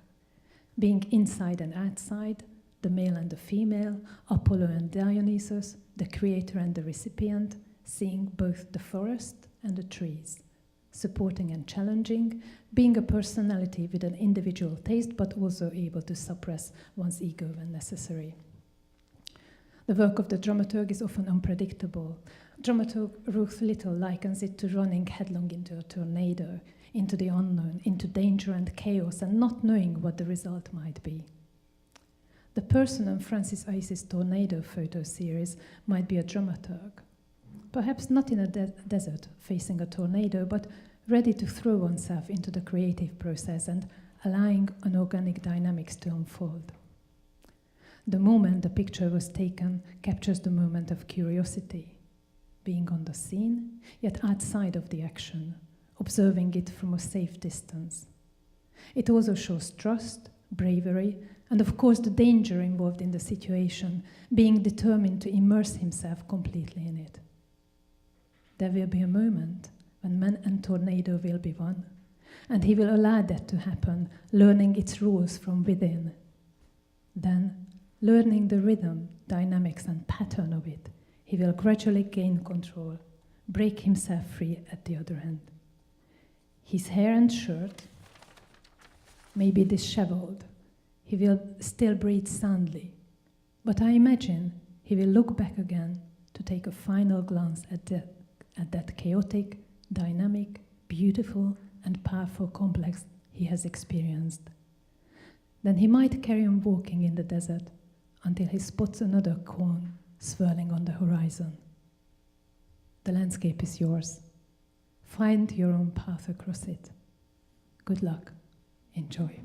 Being inside and outside, the male and the female, Apollo and Dionysus, the creator and the recipient, seeing both the forest and the trees, supporting and challenging, being a personality with an individual taste, but also able to suppress one's ego when necessary. The work of the dramaturg is often unpredictable. Dramaturg Ruth Little likens it to running headlong into a tornado, into the unknown, into danger and chaos, and not knowing what the result might be. The person on Francis Ice's tornado photo series might be a dramaturg. Perhaps not in a desert facing a tornado, but ready to throw oneself into the creative process and allowing anorganic dynamics to unfold. The moment the picture was taken captures the moment of curiosity, being on the scene, yet outside of the action, observing it from a safe distance. It also shows trust, bravery, and of course the danger involved in the situation, being determined to immerse himself completely in it. There will be a moment when man and tornado will be one, and he will allow that to happen, learning its rules from within. Then, learning the rhythm, dynamics, and pattern of it, he will gradually gain control, break himself free at the other end. His hair and shirt may be disheveled. He will still breathe soundly. But I imagine he will look back again to take a final glance at that chaotic, dynamic, beautiful, and powerful complex he has experienced. Then he might carry on walking in the desert until he spots another cone swirling on the horizon. The landscape is yours. Find your own path across it. Good luck. Enjoy.